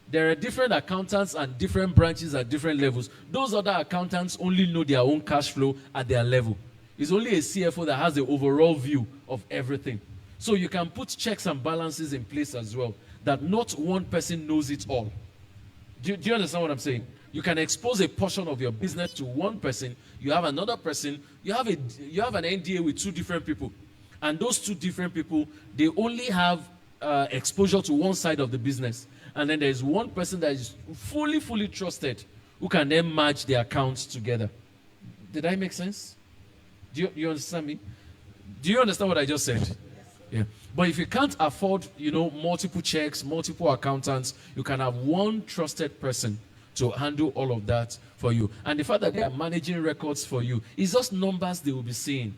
There are different accountants and different branches at different levels. Those other accountants only know their own cash flow at their level. It's only a CFO that has the overall view of everything. So you can put checks and balances in place as well, that not one person knows it all. Do you understand what I'm saying? You can expose a portion of your business to one person. You have another person. You have an NDA with two different people. And those two different people, they only have exposure to one side of the business. And then there's one person that is fully trusted who can then merge the accounts together. Did I make sense? Do you understand me? Do you understand what I just said? Yes. Yeah. But if you can't afford, multiple checks, multiple accountants, you can have one trusted person to handle all of that for you. And the fact that they are managing records for you is just numbers they will be seeing.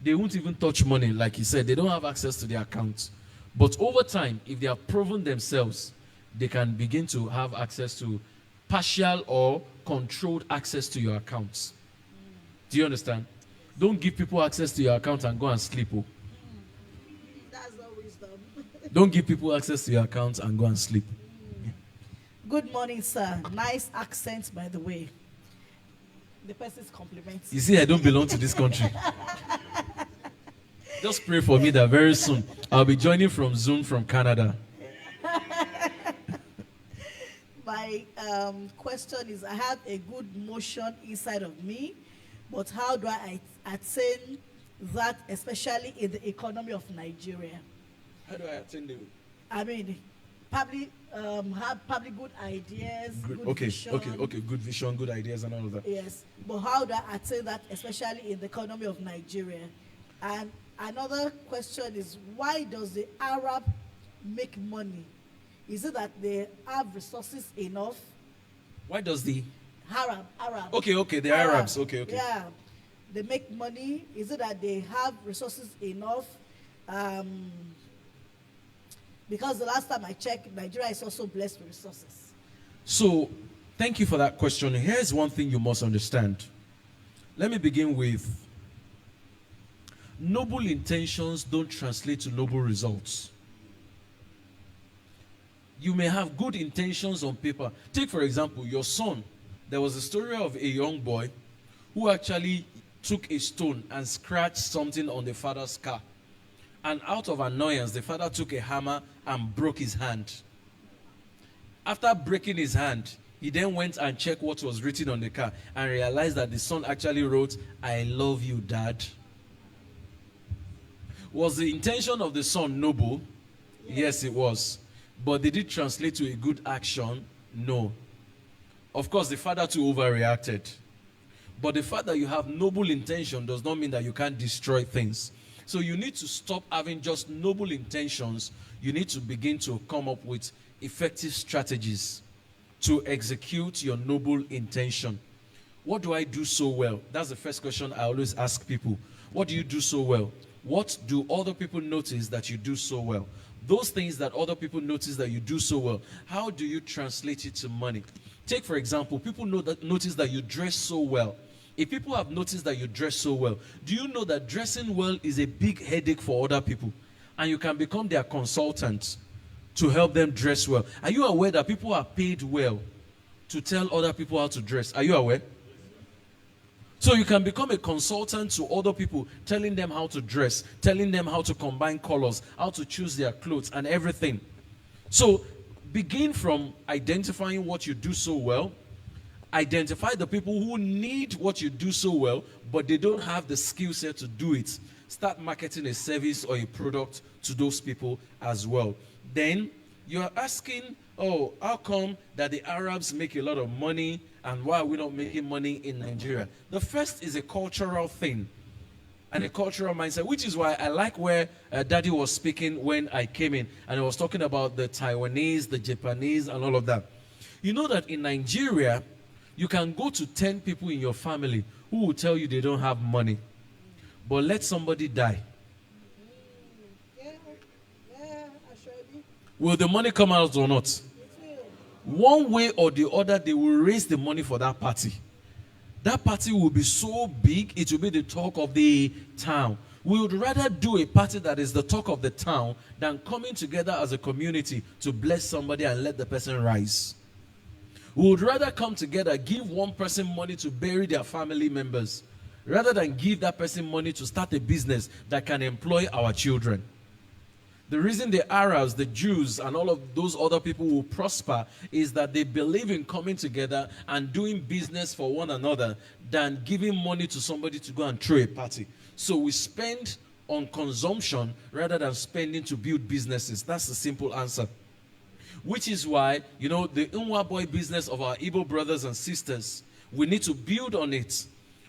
They won't even touch money, like he said. They don't have access to the accounts. But over time, if they have proven themselves, they can begin to have access to partial or controlled access to your accounts. Do you understand? Don't give people access to your account and go and sleep. Oh. That's not wisdom. Don't give people access to your account and go and sleep. Good morning, sir. Nice accent, by the way. The person's compliments. You see, I don't belong to this country. Just pray for me that very soon I'll be joining from Zoom from Canada. My question is, I have a good motion inside of me, but how do I attain that, especially in the economy of Nigeria? How do I attain the... I mean, probably have probably good ideas, good vision. Okay, good vision, good ideas and all of that. Yes, but how do I attain that, especially in the economy of Nigeria? And another question is, why does the Arab make money? Is it that they have resources enough? Why does the... Arab. Okay, the Arabs, okay. Yeah, they make money. Is it that they have resources enough? Because the last time I checked, Nigeria is also blessed with resources. So, thank you for that question. Here's one thing you must understand. Let me begin with, noble intentions don't translate to noble results. You may have good intentions on paper. Take, for example, your son. There was a story of a young boy who actually took a stone and scratched something on the father's car. And out of annoyance, the father took a hammer and broke his hand. After breaking his hand, he then went and checked what was written on the car and realized that the son actually wrote, "I love you, Dad." Was the intention of the son noble? Yes, it was. But did it translate to a good action? No. Of course, the father too overreacted. But the fact that you have noble intention does not mean that you can't destroy things. So you need to stop having just noble intentions. You need to begin to come up with effective strategies to execute your noble intention. What do I do so well? That's the first question I always ask people. What do you do so well? What do other people notice that you do so well? Those things that other people notice that you do so well, how do you translate it to money? Take, for example, people notice that you dress so well. If people have noticed that you dress so well, do you know that dressing well is a big headache for other people? And you can become their consultant to help them dress well. Are you aware that people are paid well to tell other people how to dress? Are you aware? So you can become a consultant to other people, telling them how to dress, telling them how to combine colors, how to choose their clothes and everything. So begin from identifying what you do so well. Identify the people who need what you do so well, but they don't have the skill set to do it. Start marketing a service or a product to those people as well. Then you are asking, oh, how come that the Arabs make a lot of money and why are we not making money in Nigeria? The first is a cultural thing and a cultural mindset, which is why I like where Daddy was speaking when I came in, and I was talking about the Taiwanese, the Japanese, and all of that. You know that in Nigeria, you can go to 10 people in your family who will tell you they don't have money. But let somebody die. Will the money come out or not? One way or the other, they will raise the money for that party. That party will be so big, it will be the talk of the town. We would rather do a party that is the talk of the town than coming together as a community to bless somebody and let the person rise. We would rather come together, give one person money to bury their family members, rather than give that person money to start a business that can employ our children. The reason the Arabs, the Jews, and all of those other people will prosper is that they believe in coming together and doing business for one another than giving money to somebody to go and throw a party. So we spend on consumption rather than spending to build businesses. That's the simple answer. Which is why, the Unwa boy business of our Igbo brothers and sisters, we need to build on it.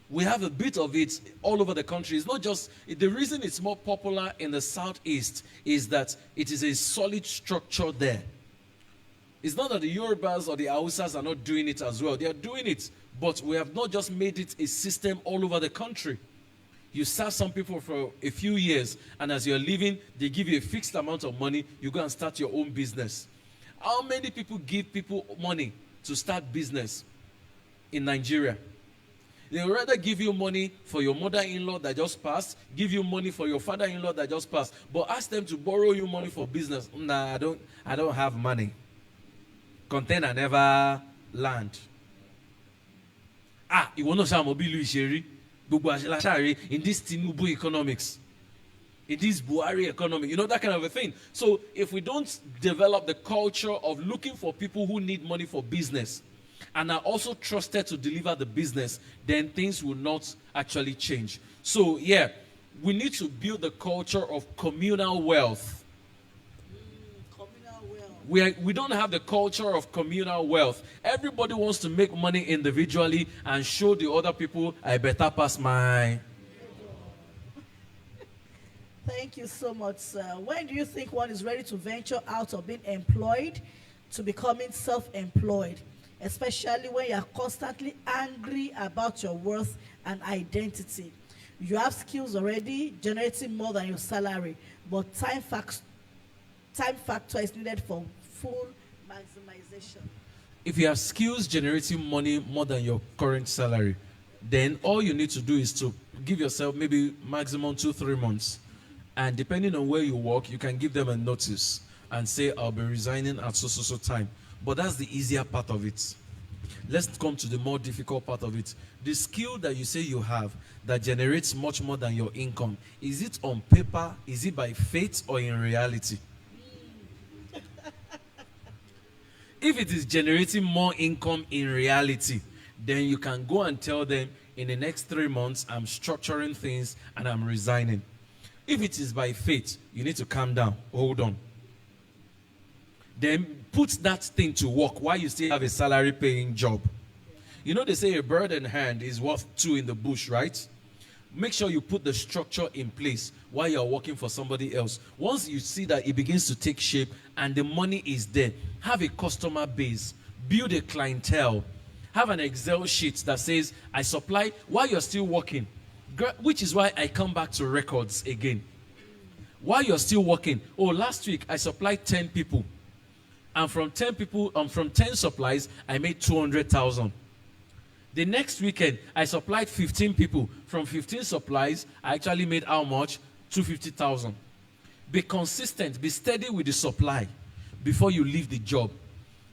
We have a bit of it all over the country. It's not just, the reason it's more popular in the southeast is that it is a solid structure there. It's not that the Yorubas or the Hausas are not doing it as well. They are doing it, but we have not just made it a system all over the country. You serve some people for a few years, and as you're leaving, they give you a fixed amount of money. You go and start your own business. How many people give people money to start business in Nigeria? They would rather give you money for your mother-in-law that just passed, give you money for your father-in-law that just passed, but ask them to borrow you money for business. Nah, I don't have money. Container never land. You want to say mobile Sherry? In this Tinubu economics, in this Buhari economy, that kind of a thing. So if we don't develop the culture of looking for people who need money for business, and are also trusted to deliver the business, then things will not actually change. So, we need to build the culture of communal wealth. Communal wealth. We don't have the culture of communal wealth. Everybody wants to make money individually and show the other people, I better pass my... Thank you so much, sir. When do you think one is ready to venture out of being employed to becoming self-employed? Especially when you are constantly angry about your worth and identity. You have skills already, generating more than your salary, but time factor is needed for full maximization. If you have skills generating money more than your current salary, then all you need to do is to give yourself maybe maximum 2-3 months. And depending on where you work, you can give them a notice and say, I'll be resigning at so time. But that's the easier part of it. Let's come to the more difficult part of it. The skill that you say you have that generates much more than your income, is it on paper, is it by faith, or in reality? If it is generating more income in reality, then you can go and tell them, in the next 3 months, I'm structuring things and I'm resigning. If it is by faith, you need to calm down, hold on. Then put that thing to work while you still have a salary paying job. They say a bird in hand is worth 2 in the bush, right? Make sure you put the structure in place while you're working for somebody else. Once you see that it begins to take shape and the money is there, have a customer base, build a clientele, have an Excel sheet that says, I supply while you're still working, which is why I come back to records again. While you're still working, last week I supplied 10 people. And from 10 people, from 10 supplies, I made 200,000. The next weekend, I supplied 15 people. From 15 supplies, I actually made how much? 250,000. Be consistent, be steady with the supply before you leave the job.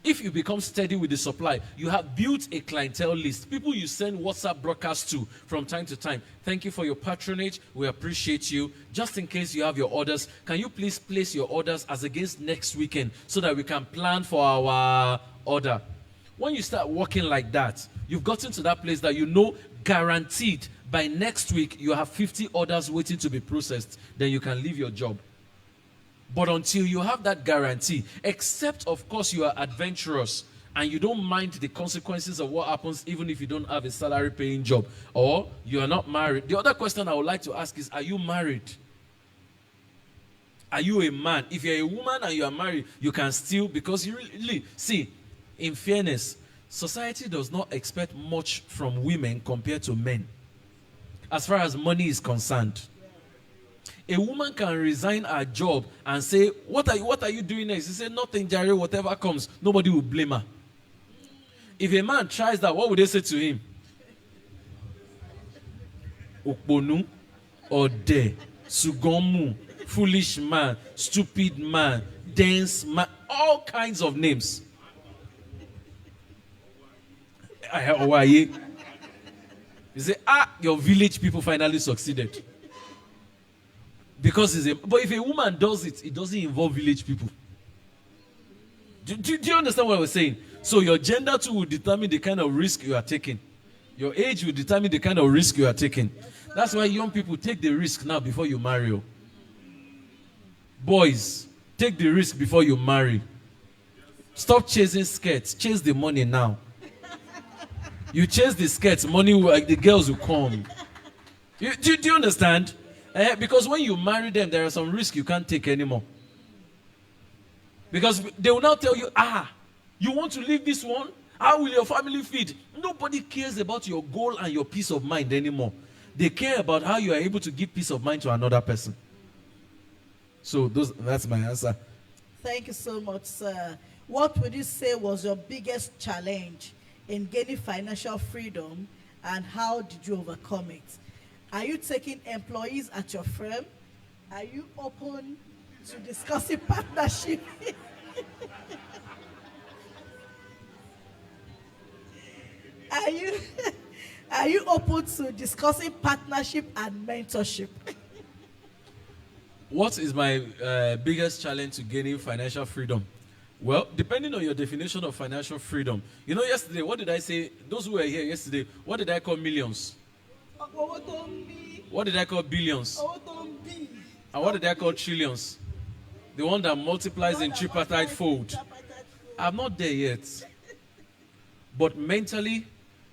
If you become steady with the supply, you have built a clientele list. People you send WhatsApp broadcasts to from time to time. Thank you for your patronage. We appreciate you. Just in case you have your orders, can you please place your orders as against next weekend so that we can plan for our order? When you start working like that, you've gotten to that place that guaranteed by next week you have 50 orders waiting to be processed. Then you can leave your job. But until you have that guarantee, except of course you are adventurous and you don't mind the consequences of what happens even if you don't have a salary paying job or you are not married. The other question I would like to ask is, are you married? Are you a man? If you're a woman and you are married, you can still, because you really, see, in fairness, society does not expect much from women compared to men as far as money is concerned. A woman can resign her job and say, what are you doing next? He say, nothing, Jerry, whatever comes. Nobody will blame her. If a man tries that, what would they say to him? Okponu, Ode, Sugomu, foolish man, stupid man, dense man, all kinds of names. You say, your village people finally succeeded. Because but if a woman does it, it doesn't involve village people. Do you understand what I was saying? So your gender too will determine the kind of risk you are taking. Your age will determine the kind of risk you are taking. That's why young people take the risk now before you marry. Boys, take the risk before you marry. Stop chasing skirts. Chase the money now. You chase the skirts, money will, the girls will come. Do you understand? Because when you marry them, there are some risks you can't take anymore. Because they will now tell you, you want to leave this one? How will your family feed? Nobody cares about your goal and your peace of mind anymore. They care about how you are able to give peace of mind to another person. So that's my answer. Thank you so much, sir. What would you say was your biggest challenge in gaining financial freedom, and how did you overcome it? Are you taking employees at your firm? Are you open to discussing partnership? Are you open to discussing partnership and mentorship? What is my biggest challenge to gaining financial freedom? Well, depending on your definition of financial freedom. You know, yesterday, what did I say? Those who were here yesterday, what did I call millions? What did I call billions? And what did I call trillions? The one that multiplies in tripartite fold. I'm not there yet. But mentally,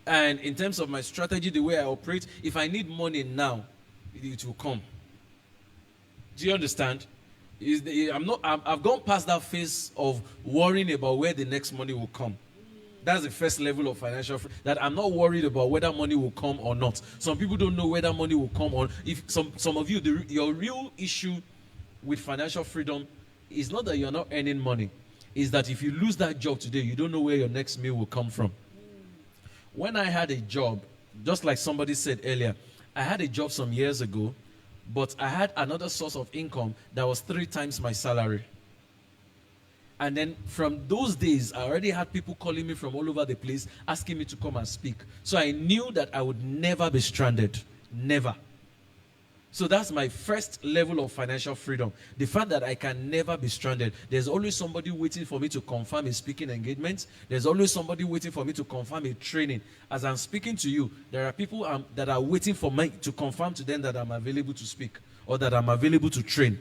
and in terms of my strategy, the way I operate, if I need money now, it will come. Do you understand? I've gone past that phase of worrying about where the next money will come. That's the first level of financial freedom. That I'm not worried about whether money will come or not. Some people don't know whether money will come or if some of you, your real issue with financial freedom is not that you're not earning money. Is that if you lose that job today, you don't know where your next meal will come from. When I had a job, just like somebody said earlier, I had a job some years ago, but I had another source of income that was 3 times my salary. And then from those days, I already had people calling me from all over the place, asking me to come and speak. So I knew that I would never be stranded. Never. So that's my first level of financial freedom. The fact that I can never be stranded. There's always somebody waiting for me to confirm a speaking engagement. There's always somebody waiting for me to confirm a training. As I'm speaking to you, there are people that are waiting for me to confirm to them that I'm available to speak or that I'm available to train.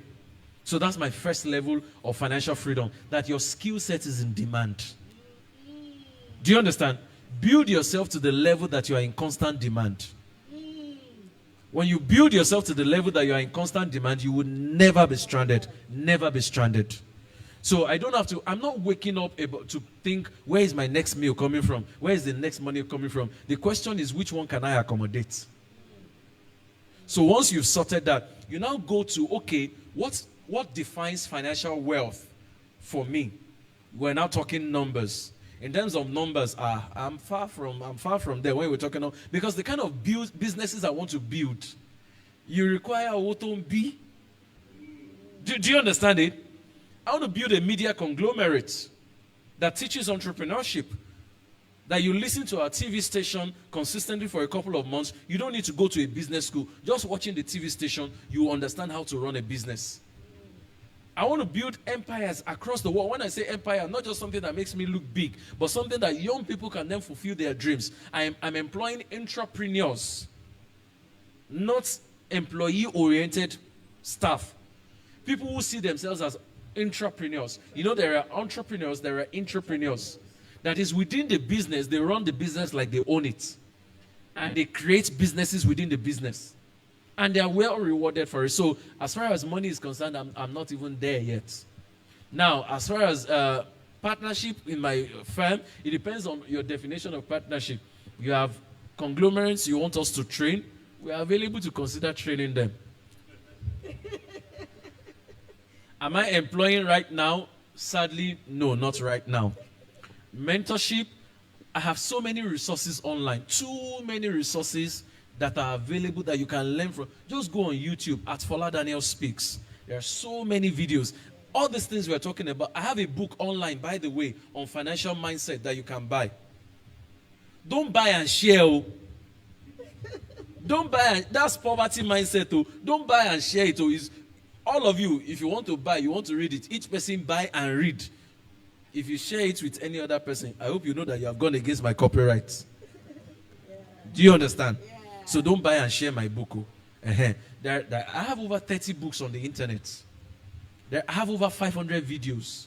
So that's my first level of financial freedom, that your skill set is in demand. Do you understand? Build yourself to the level that you are in constant demand. When you build yourself to the level that you are in constant demand, you will never be stranded. Never be stranded. So I'm not waking up to think, where is my next meal coming from? Where is the next money coming from? The question is, which one can I accommodate? So once you've sorted that, you now go to, okay, what defines financial wealth for me? We're now talking numbers. In terms of numbers, I'm far from there when we're talking about, because the kind of businesses I want to build, you require a B. Do you understand it? I want to build a media conglomerate that teaches entrepreneurship. That you listen to our TV station consistently for a couple of months. You don't need to go to a business school. Just watching the TV station, you understand how to run a business. I want to build empires across the world. When I say empire, not just something that makes me look big, but something that young people can then fulfill their dreams. I'm employing entrepreneurs, not employee-oriented staff. People who see themselves as entrepreneurs. You know, there are entrepreneurs, there are intrapreneurs. That is, within the business, they run the business like they own it. And they create businesses within the business. And they are well rewarded for it. So as far as money is concerned, I'm not even there yet. Now, as far as partnership in my firm, it depends on your definition of partnership. You have conglomerates you want us to train. We are available to consider training them. Am I employing right now? Sadly, no, not right now. Mentorship, I have so many resources online. Too many resources that are available that you can learn from. Just go on YouTube at Fola Daniel Speaks. There are so many videos. All these things we're talking about. I have a book online, by the way, on financial mindset that you can buy. Don't buy and share. Don't buy, that's poverty mindset. Don't buy and share it. all of you, if you want to buy, you want to read it, each person buy and read. If you share it with any other person, I hope you know that you have gone against my copyright. Do you understand? So don't buy and share my book. I have over 30 books on the internet. I have over 500 videos.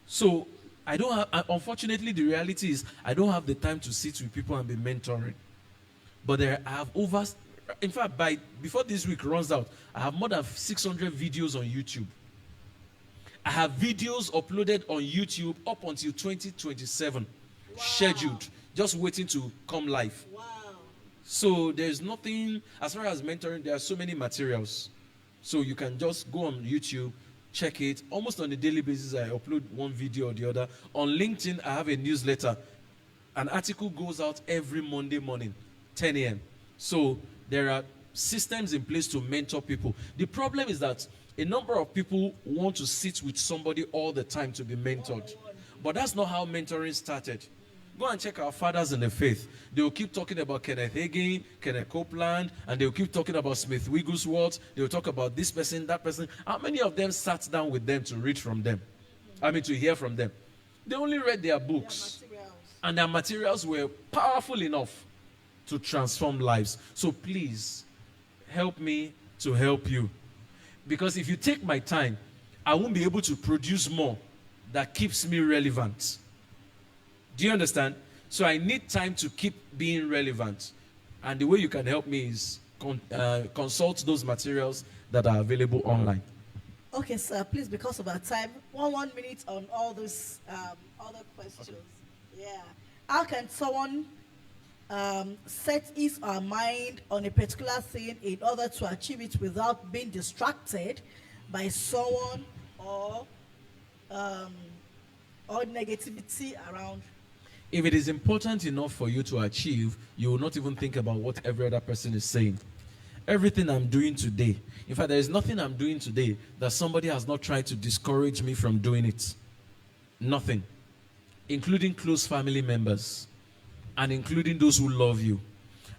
So I don't have, unfortunately, the reality is I don't have the time to sit with people and be mentoring. But I have over, in fact, before this week runs out, I have more than 600 videos on YouTube. I have videos uploaded on YouTube up until 2027, scheduled, just waiting to come live. Wow. So there's nothing, as far as mentoring, there are so many materials. So you can just go on YouTube, check it. Almost on a daily basis, I upload one video or the other. On LinkedIn, I have a newsletter. An article goes out every Monday morning, 10 a.m. So there are systems in place to mentor people. The problem is that a number of people want to sit with somebody all the time to be mentored. But that's not how mentoring started. Go and check our fathers in the faith. They will keep talking about Kenneth Hagin, Kenneth Copeland, and they will keep talking about Smith Wigglesworth. They will talk about this person, that person. How many of them sat down with them to read from them? To hear from them. They only read their books. And their materials were powerful enough to transform lives. So please, help me to help you. Because if you take my time, I won't be able to produce more that keeps me relevant. Do you understand? So I need time to keep being relevant. And the way you can help me is consult those materials that are available online. Okay, sir, please, because of our time, 1 minute on all those other questions. Okay. Yeah. How can someone set his or her mind on a particular thing in order to achieve it without being distracted by someone or negativity around? If it is important enough for you to achieve, you will not even think about what every other person is saying. Everything I'm doing today, in fact, there is nothing I'm doing today that somebody has not tried to discourage me from doing it. Nothing. Including close family members. And including those who love you.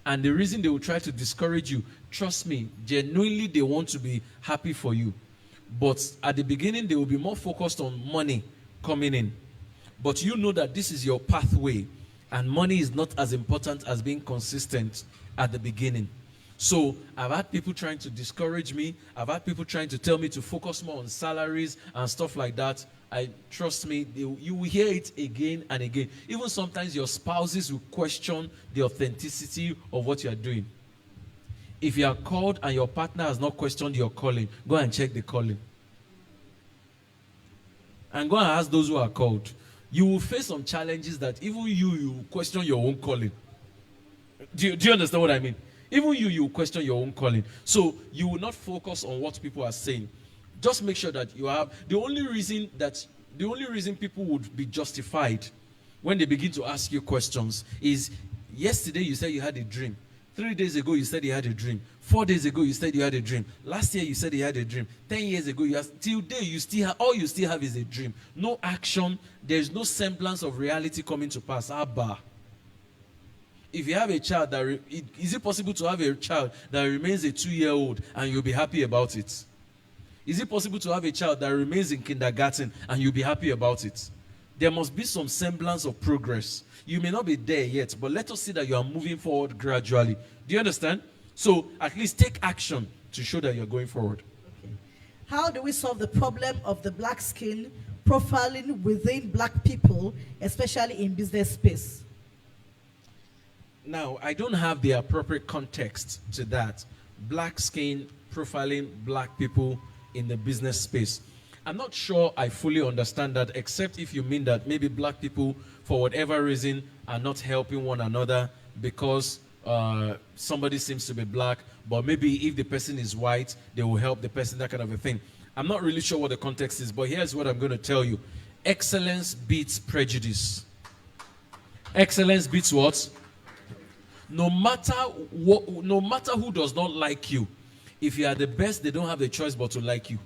And the reason they will try to discourage you, trust me, genuinely they want to be happy for you. But at the beginning, they will be more focused on money coming in. But you know that this is your pathway. And money is not as important as being consistent at the beginning. So I've had people trying to discourage me. I've had people trying to tell me to focus more on salaries and stuff like that. Trust me, you will hear it again and again. Even sometimes your spouses will question the authenticity of what you are doing. If you are called and your partner has not questioned your calling, go and check the calling. And go and ask those who are called. You will face some challenges that even you question your own calling. Do you understand what I mean? Even you question your own calling. So you will not focus on what people are saying. Just make sure that you have the only reason people would be justified when they begin to ask you questions is yesterday you said you had a dream. 3 days ago you said you had a dream. 4 days ago you said you had a dream. Last year you said you had a dream. 10 years ago till today all you still have is a dream. No action. There's no semblance of reality coming to pass. Abba. If you have a child is it possible to have a child that remains a 2-year-old and you'll be happy about it? Is it possible to have a child that remains in kindergarten and you'll be happy about it? There must be some semblance of progress. You may not be there yet, but let us see that you are moving forward gradually. Do you understand? So at least take action to show that you're going forward. Okay. How do we solve the problem of the black skin profiling within black people, especially in business space? Now, I don't have the appropriate context to that. Black skin profiling black people in the business space. I'm not sure I fully understand that, except if you mean that maybe black people, for whatever reason, are not helping one another because somebody seems to be black, but maybe if the person is white, they will help the person, that kind of a thing. I'm not really sure what the context is, but here's what I'm going to tell you. Excellence beats prejudice. Excellence beats what? No matter who does not like you, if you are the best, they don't have the choice but to like you.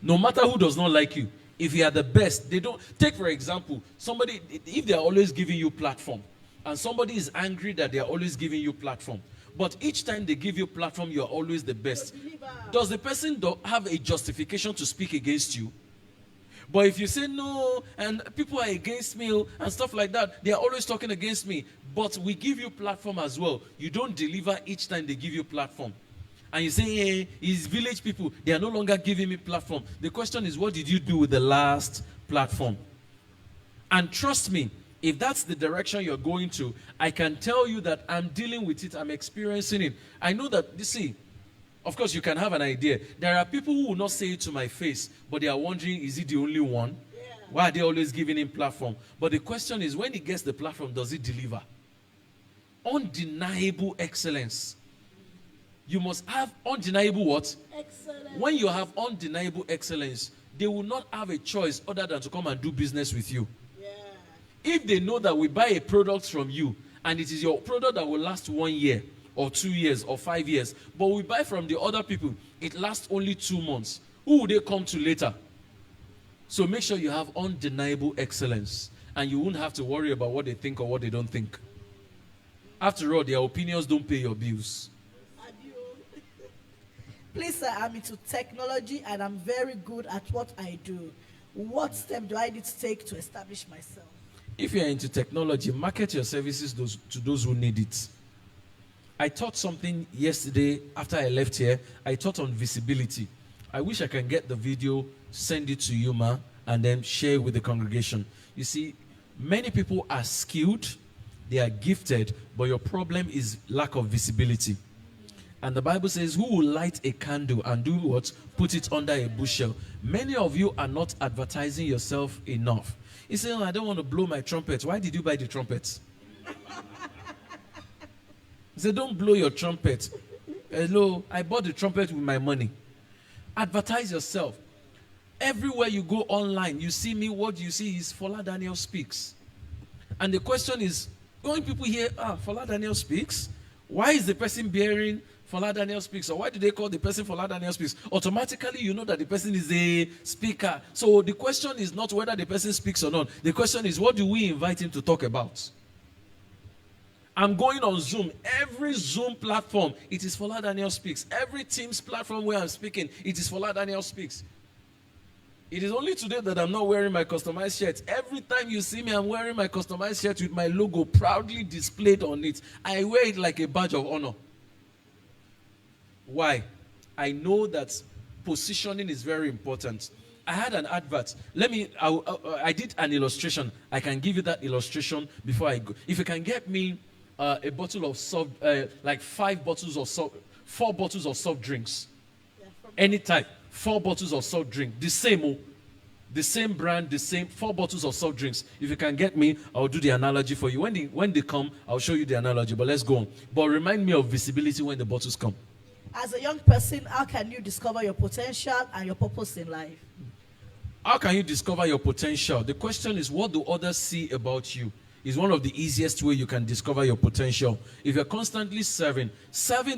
No matter who does not like you, if you are the best, they don't. Take, for example, somebody, if they are always giving you platform, and somebody is angry that they are always giving you platform, but each time they give you a platform, you're always the best. Deliver. Does the person have a justification to speak against you? But if you say no, and people are against me and stuff like that, they are always talking against me. But we give you platform as well. You don't deliver each time they give you platform. And you say, hey, it's village people. They are no longer giving me platform. The question is, what did you do with the last platform? And trust me, if that's the direction you're going to, I can tell you that I'm dealing with it. I'm experiencing it. I know that, you see, of course, you can have an idea. There are people who will not say it to my face, but they are wondering, is he the only one? Yeah. Why are they always giving him platform? But the question is, when he gets the platform, does he deliver? Undeniable excellence. You must have undeniable what? Excellent. When you have undeniable excellence, they will not have a choice other than to come and do business with you. Yeah. If they know that we buy a product from you, and it is your product that will last 1 year, or 2 years, or 5 years, but we buy from the other people, it lasts only 2 months. Who will they come to later? So make sure you have undeniable excellence, and you won't have to worry about what they think or what they don't think. After all, their opinions don't pay your bills. Adieu. Please, sir, I'm into technology and I'm very good at what I do. What step do I need to take to establish myself? If you're into technology, market your services to those who need it. I taught something yesterday after I left here. I taught on visibility. I wish I can get the video, send it to you, ma, and then share with the congregation. You see, many people are skilled, they are gifted, but your problem is lack of visibility. And the Bible says, who will light a candle and do what? Put it under a bushel. Many of you are not advertising yourself enough. You say, oh, I don't want to blow my trumpet. Why did you buy the trumpet? He said, don't blow your trumpet. Hello, I bought the trumpet with my money. Advertise yourself. Everywhere you go online, you see me, what you see is Fola Daniel Speaks. And the question is, when people hear, Fola Daniel Speaks, why is the person bearing Fola Daniel Speaks? Or why do they call the person Fola Daniel Speaks? Automatically, you know that the person is a speaker. So the question is not whether the person speaks or not. The question is, what do we invite him to talk about? I'm going on Zoom. Every Zoom platform, it is Fola Daniel Speaks. Every Teams platform where I'm speaking, it is Fola Daniel Speaks. It is only today that I'm not wearing my customized shirt. Every time you see me, I'm wearing my customized shirt with my logo proudly displayed on it. I wear it like a badge of honor. Why? I know that positioning is very important. I had an advert. I did an illustration. I can give you that illustration before I go. If you can get me a bottle of soft, like 4 bottles of soft drinks. Yeah, Any type. 4 bottles of soft drink. The same brand, the same 4 bottles of soft drinks. If you can get me, I'll do the analogy for you. When they come, I'll show you the analogy. But let's go on. But remind me of visibility when the bottles come. As a young person, how can you discover your potential and your purpose in life? How can you discover your potential? The question is, what do others see about you? Is one of the easiest way you can discover your potential. If you're constantly serving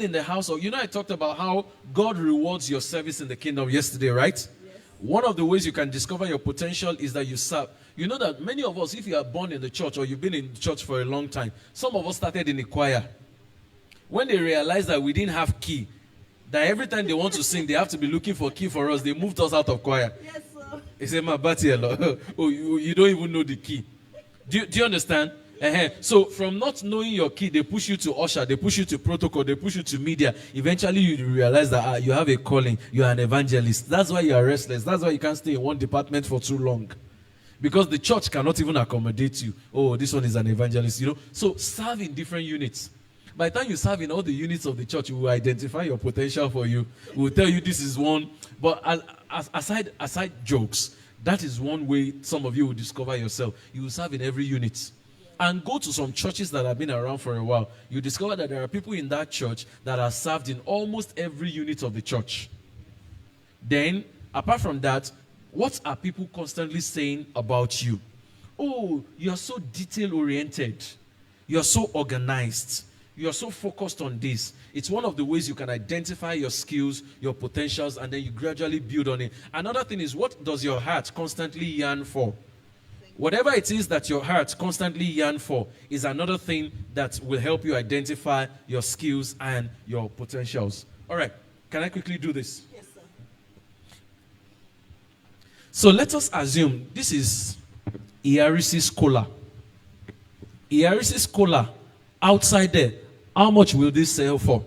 in the house, or I talked about how God rewards your service in the kingdom yesterday, right? Yes. One of the ways you can discover your potential is that you serve. You know that many of us, if you are born in the church or you've been in the church for a long time, some of us started in the choir. When they realized that we didn't have key, that every time they want to sing, they have to be looking for key for us, they moved us out of choir. Yes, sir. They say, "Ma, oh, you don't even know the key." Do you understand? So from not knowing your key, they push you to usher, they push you to protocol, they push you to media. Eventually you realize that you have a calling, you are an evangelist. That's why you are restless. That's why you can't stay in one department for too long. Because the church cannot even accommodate you. Oh, this one is an evangelist, So serve in different units. By the time you serve in all the units of the church, we will identify your potential for you. We will tell you this is one. But aside jokes, that is one way some of you will discover yourself. You will serve in every unit. And go to some churches that have been around for a while. You discover that there are people in that church that are served in almost every unit of the church. Then, apart from that, what are people constantly saying about you? Oh, you are so detail-oriented. You are so organized. You are so focused on this. It's one of the ways you can identify your skills, your potentials, and then you gradually build on it. Another thing is, what does your heart constantly yearn for? Whatever it is that your heart constantly yearns for is another thing that will help you identify your skills and your potentials. All right, can I quickly do this? Yes, sir. So let us assume this is Iarisi's cola. Iarisi's cola outside there, how much will this sell for?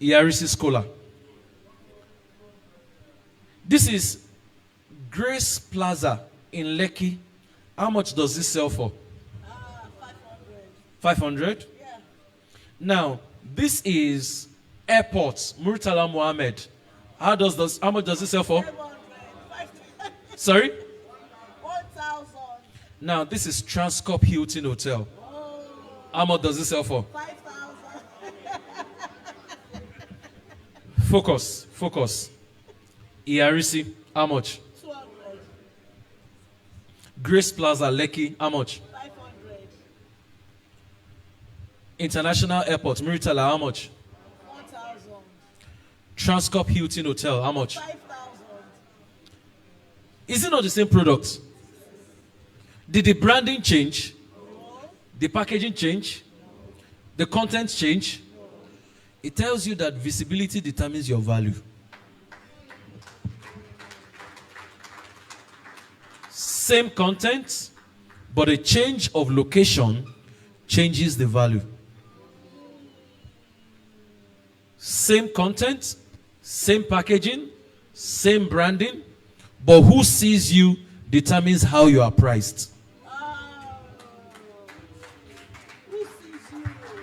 Iarisi's cola. This is Grace Plaza in Lekki. How much does this sell for? 500. Yeah. Now, this is Airports, Murtala Mohammed. How much does it sell for? 700. Sorry? 1,000. Now, this is Transcorp Hilton Hotel. Oh, How much does it sell for? 5,000. Focus. Iarisi, how much? 200. Grace Plaza, Lekki, how much? 500. International Airport, Murtala, how much? 1,000. Transcorp Hilton Hotel, how much? 5,000. Is it not the same product? Did the branding change? The packaging change? The content change? It tells you that visibility determines your value. Same content, but a change of location changes the value. Same content, same packaging, same branding, but who sees you determines how you are priced.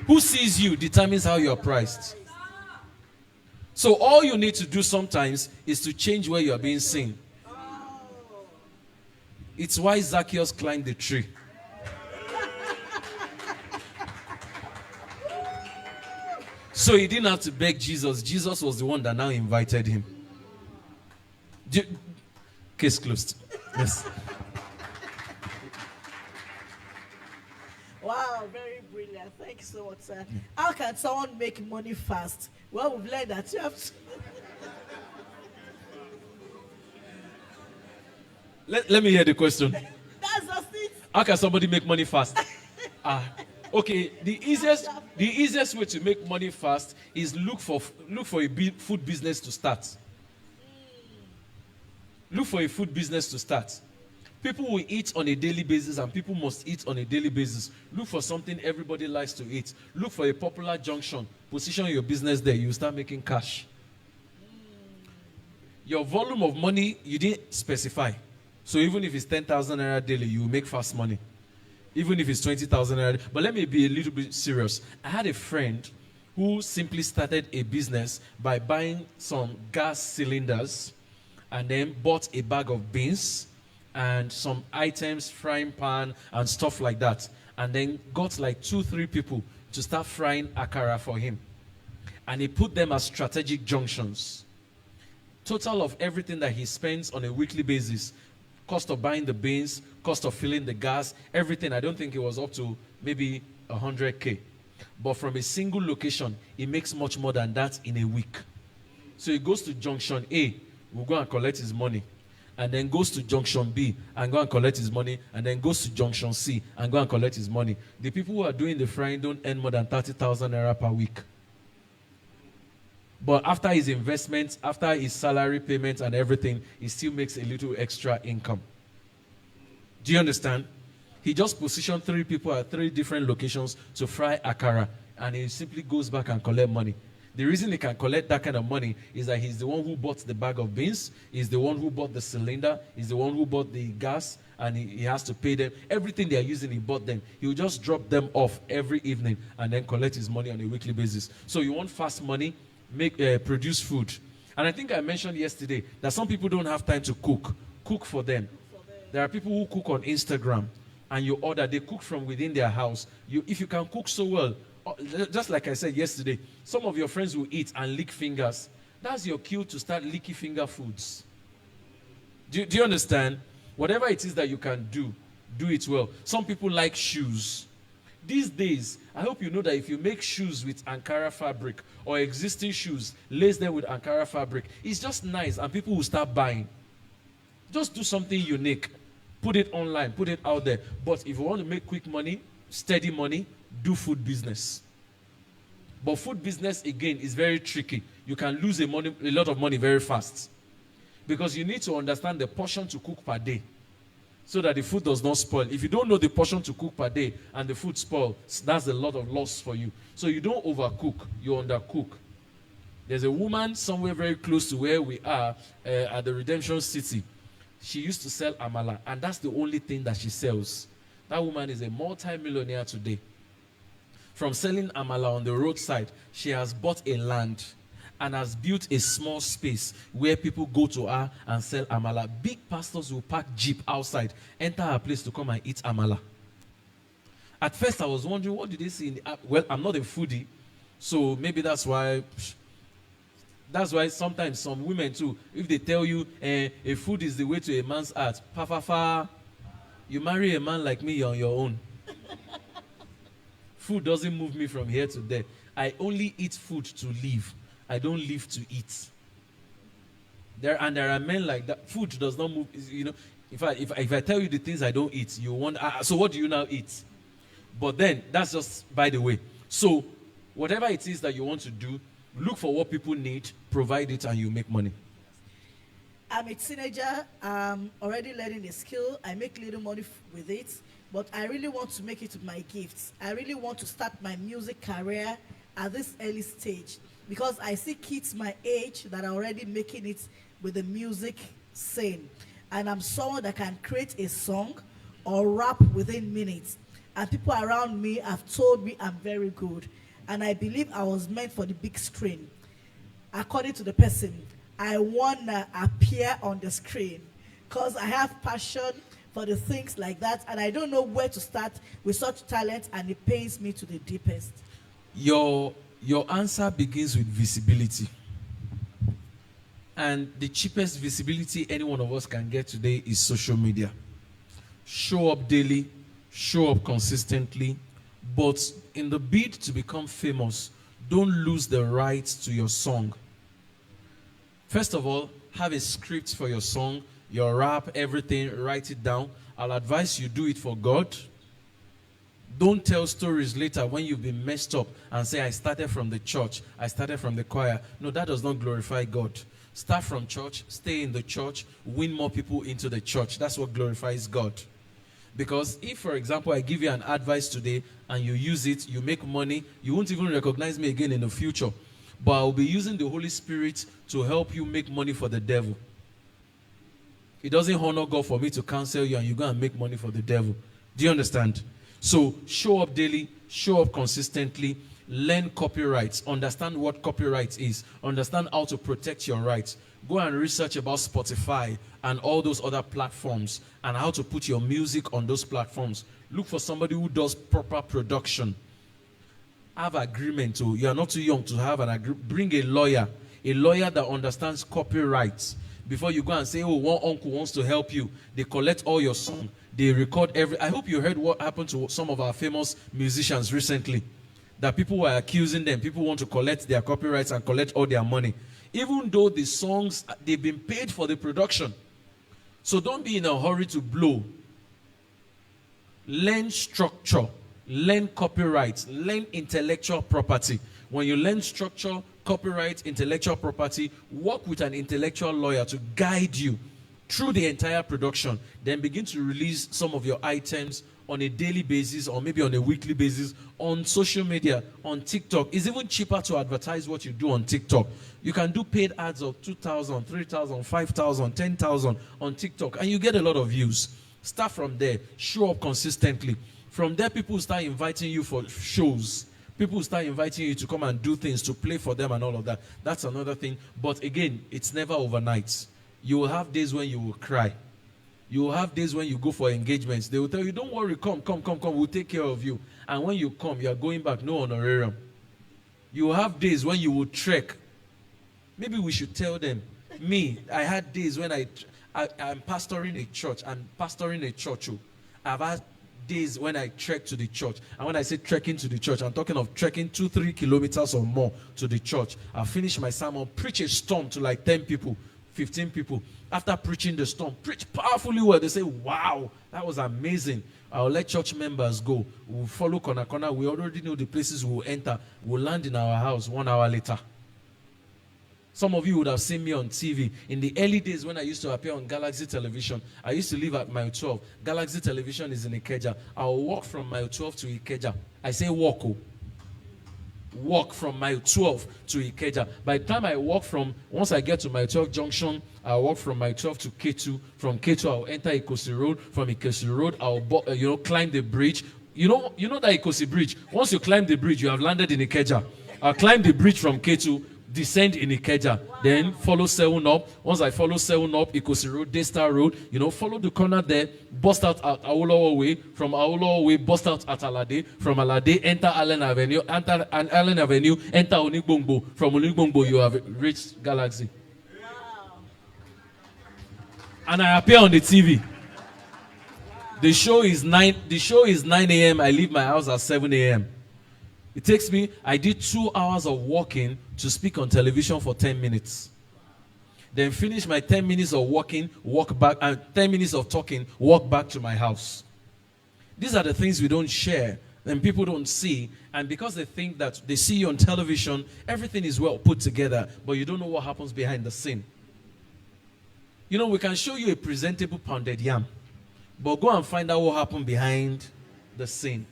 Who sees you determines how you are priced. So all you need to do sometimes is to change where you are being seen. It's why Zacchaeus climbed the tree. So he didn't have to beg Jesus. Jesus was the one that now invited him. Case closed. Yes. Wow, very brilliant. Thank you so much, sir. How can someone make money fast? Well, we've learned that you have to. Let me hear the question. That's just it. How can somebody make money fast? Okay, the easiest way to make money fast is look for a food business to start. Look for a food business to start. People will eat on a daily basis and people must eat on a daily basis. Look for something everybody likes to eat. Look for a popular junction. Position your business there. You start making cash. Your volume of money, you didn't specify. So even if it's 10,000 naira daily, you will make fast money. Even if it's 20,000 naira. But let me be a little bit serious. I had a friend who simply started a business by buying some gas cylinders and then bought a bag of beans and some items, frying pan and stuff like that. And then got like 2-3 people to start frying akara for him. And he put them as strategic junctions. Total of everything that he spends on a weekly basis, cost of buying the beans, cost of filling the gas, everything, I don't think it was up to maybe 100K. But from a single location, he makes much more than that in a week. So he goes to junction A, will go and collect his money, and then goes to junction B and go and collect his money, and then goes to junction C and go and collect his money. The people who are doing the frying don't earn more than 30,000 naira per week. But after his investments, after his salary payment and everything, he still makes a little extra income. Do you understand? He just positioned 3 people at 3 different locations to fry akara, and he simply goes back and collect money. The reason he can collect that kind of money is that he's the one who bought the bag of beans, he's the one who bought the cylinder, he's the one who bought the gas, and he has to pay them. Everything they are using, he bought them. He will just drop them off every evening and then collect his money on a weekly basis. So you want fast money, produce food. And I think I mentioned yesterday that some people don't have time to cook for them. There are people who cook on Instagram and you order, they cook from within their house. If you can cook so well, just like I said yesterday, some of your friends will eat and lick fingers. That's your cue to start licking finger foods. Do you understand? Whatever it is that you can do it well. Some people like shoes. These days, I hope you know that if you make shoes with Ankara fabric or existing shoes, lace them with Ankara fabric, it's just nice and people will start buying. Just do something unique. Put it online, put it out there. But if you want to make quick money, steady money, do food business. But food business, again, is very tricky. You can lose a lot of money very fast. Because you need to understand the portion to cook per day, so that the food does not spoil. If you don't know the portion to cook per day and the food spoils, that's a lot of loss for you. So you don't overcook, you undercook. There's a woman somewhere very close to where we are at the Redemption City. She used to sell amala, and that's the only thing that she sells. That woman is a multi-millionaire today. From selling amala on the roadside, she has bought a land and has built a small space where people go to her and sell amala. Big pastors will park jeep outside, enter her place to come and eat amala. At first, I was wondering, what did they see in the app? Well, I'm not a foodie, so maybe that's why sometimes some women too, if they tell you a food is the way to a man's heart, you marry a man like me, you're on your own. Food doesn't move me from here to there. I only eat food to live. I don't live to eat. There are men like that. Food does not move. You know, if I tell you the things I don't eat, you want. So what do you now eat? But then that's just by the way. So whatever it is that you want to do, look for what people need, provide it, and you make money. I'm a teenager. I'm already learning a skill. I make little money with it, but I really want to make it with my gifts. I really want to start my music career at this early stage, because I see kids my age that are already making it with the music scene. And I'm someone that can create a song or rap within minutes. And people around me have told me I'm very good. And I believe I was meant for the big screen. According to the person, I want to appear on the screen because I have passion for the things like that. And I don't know where to start with such talent, and it pains me to the deepest. Your answer begins with visibility. And the cheapest visibility any one of us can get today is social media. Show up daily, show up consistently, but in the bid to become famous, don't lose the rights to your song. First of all, have a script for your song, your rap, everything, write it down. I'll advise you do it for God. Don't tell stories later when you've been messed up and say, I started from the church, I started from the choir. No, that does not glorify God. Start from church, stay in the church, win more people into the church. That's what glorifies God. Because if, for example, I give you an advice today and you use it, you make money, you won't even recognize me again in the future. But I'll be using the Holy Spirit to help you make money for the devil. It doesn't honor God for me to counsel you and you go and make money for the devil. Do you understand? So show up daily, show up consistently, learn copyrights, understand what copyright is, understand how to protect your rights. Go and research about Spotify and all those other platforms and how to put your music on those platforms. Look for somebody who does proper production. Have agreement. You are not too young to have an agreement. Bring a lawyer that understands copyrights. Before you go and say, oh, one uncle wants to help you. They collect all your song. They record every. I hope you heard what happened to some of our famous musicians recently. That people were accusing them. People want to collect their copyrights and collect all their money. Even though the songs, they've been paid for the production. So don't be in a hurry to blow. Learn structure. Learn copyright. Learn intellectual property. When you learn structure, copyright, intellectual property, work with an intellectual lawyer to guide you through the entire production. Then begin to release some of your items on a daily basis or maybe on a weekly basis on social media, on TikTok. It's even cheaper to advertise what you do on TikTok. You can do paid ads of 2,000, 3,000, 5,000, 10,000 on TikTok and you get a lot of views. Start from there. Show up consistently. From there, people start inviting you for shows. People start inviting you to come and do things, to play for them and all of that. That's another thing. But again, it's never overnight. You will have days when you will cry. You will have days when you go for engagements. They will tell you, don't worry, come. We'll take care of you. And when you come, you are going back, no honorarium. You will have days when you will trek. Maybe we should tell them. Me, I had days when I'm pastoring a church. And pastoring a church, I've had days when I trek to the church. And when I say trekking to the church, I'm talking of trekking 2-3 kilometers or more to the church. I'll finish my sermon, preach a storm to like 10 people, 15 people. After preaching the storm, preach powerfully well. They say, wow, that was amazing. I'll let church members go. We'll follow corner corner. We already know the places we'll enter. We'll land in our house 1 hour later. Some of you would have seen me on TV. In the early days when I used to appear on Galaxy Television, I used to live at Mile 12. Galaxy Television is in Ikeja. I'll walk from Mile 12 to Ikeja. I say walk. Walk from Mile 12 to Ikeja. By the time I walk once I get to Mile 12 junction, I'll walk from Mile 12 to K2. From K2, I'll enter Ikosi Road. From Ikosi Road, I'll climb the bridge. You know that Ikosi Bridge. Once you climb the bridge, you have landed in Ikeja. I'll climb the bridge from K2, descend in Ikeja, then follow 7 up. Once I follow 7 up, Ikosi Road, Daystar Road, follow the corner there, bust out at Awolowo Way. From Awolowo Way, bust out at Alade. From Alade, enter Allen Avenue. Enter Onigbongbo. From Onigbongbo, you have reached Galaxy. Wow. And I appear on the TV. The show is 9 a.m. I leave my house at 7 a.m. It takes me, I did 2 hours of walking to speak on television for 10 minutes. Then finish my 10 minutes of walking, walk back, and 10 minutes of talking, walk back to my house. These are the things we don't share and people don't see. And because they think that they see you on television, everything is well put together, but you don't know what happens behind the scene. We can show you a presentable pounded yam, but go and find out what happened behind the scene.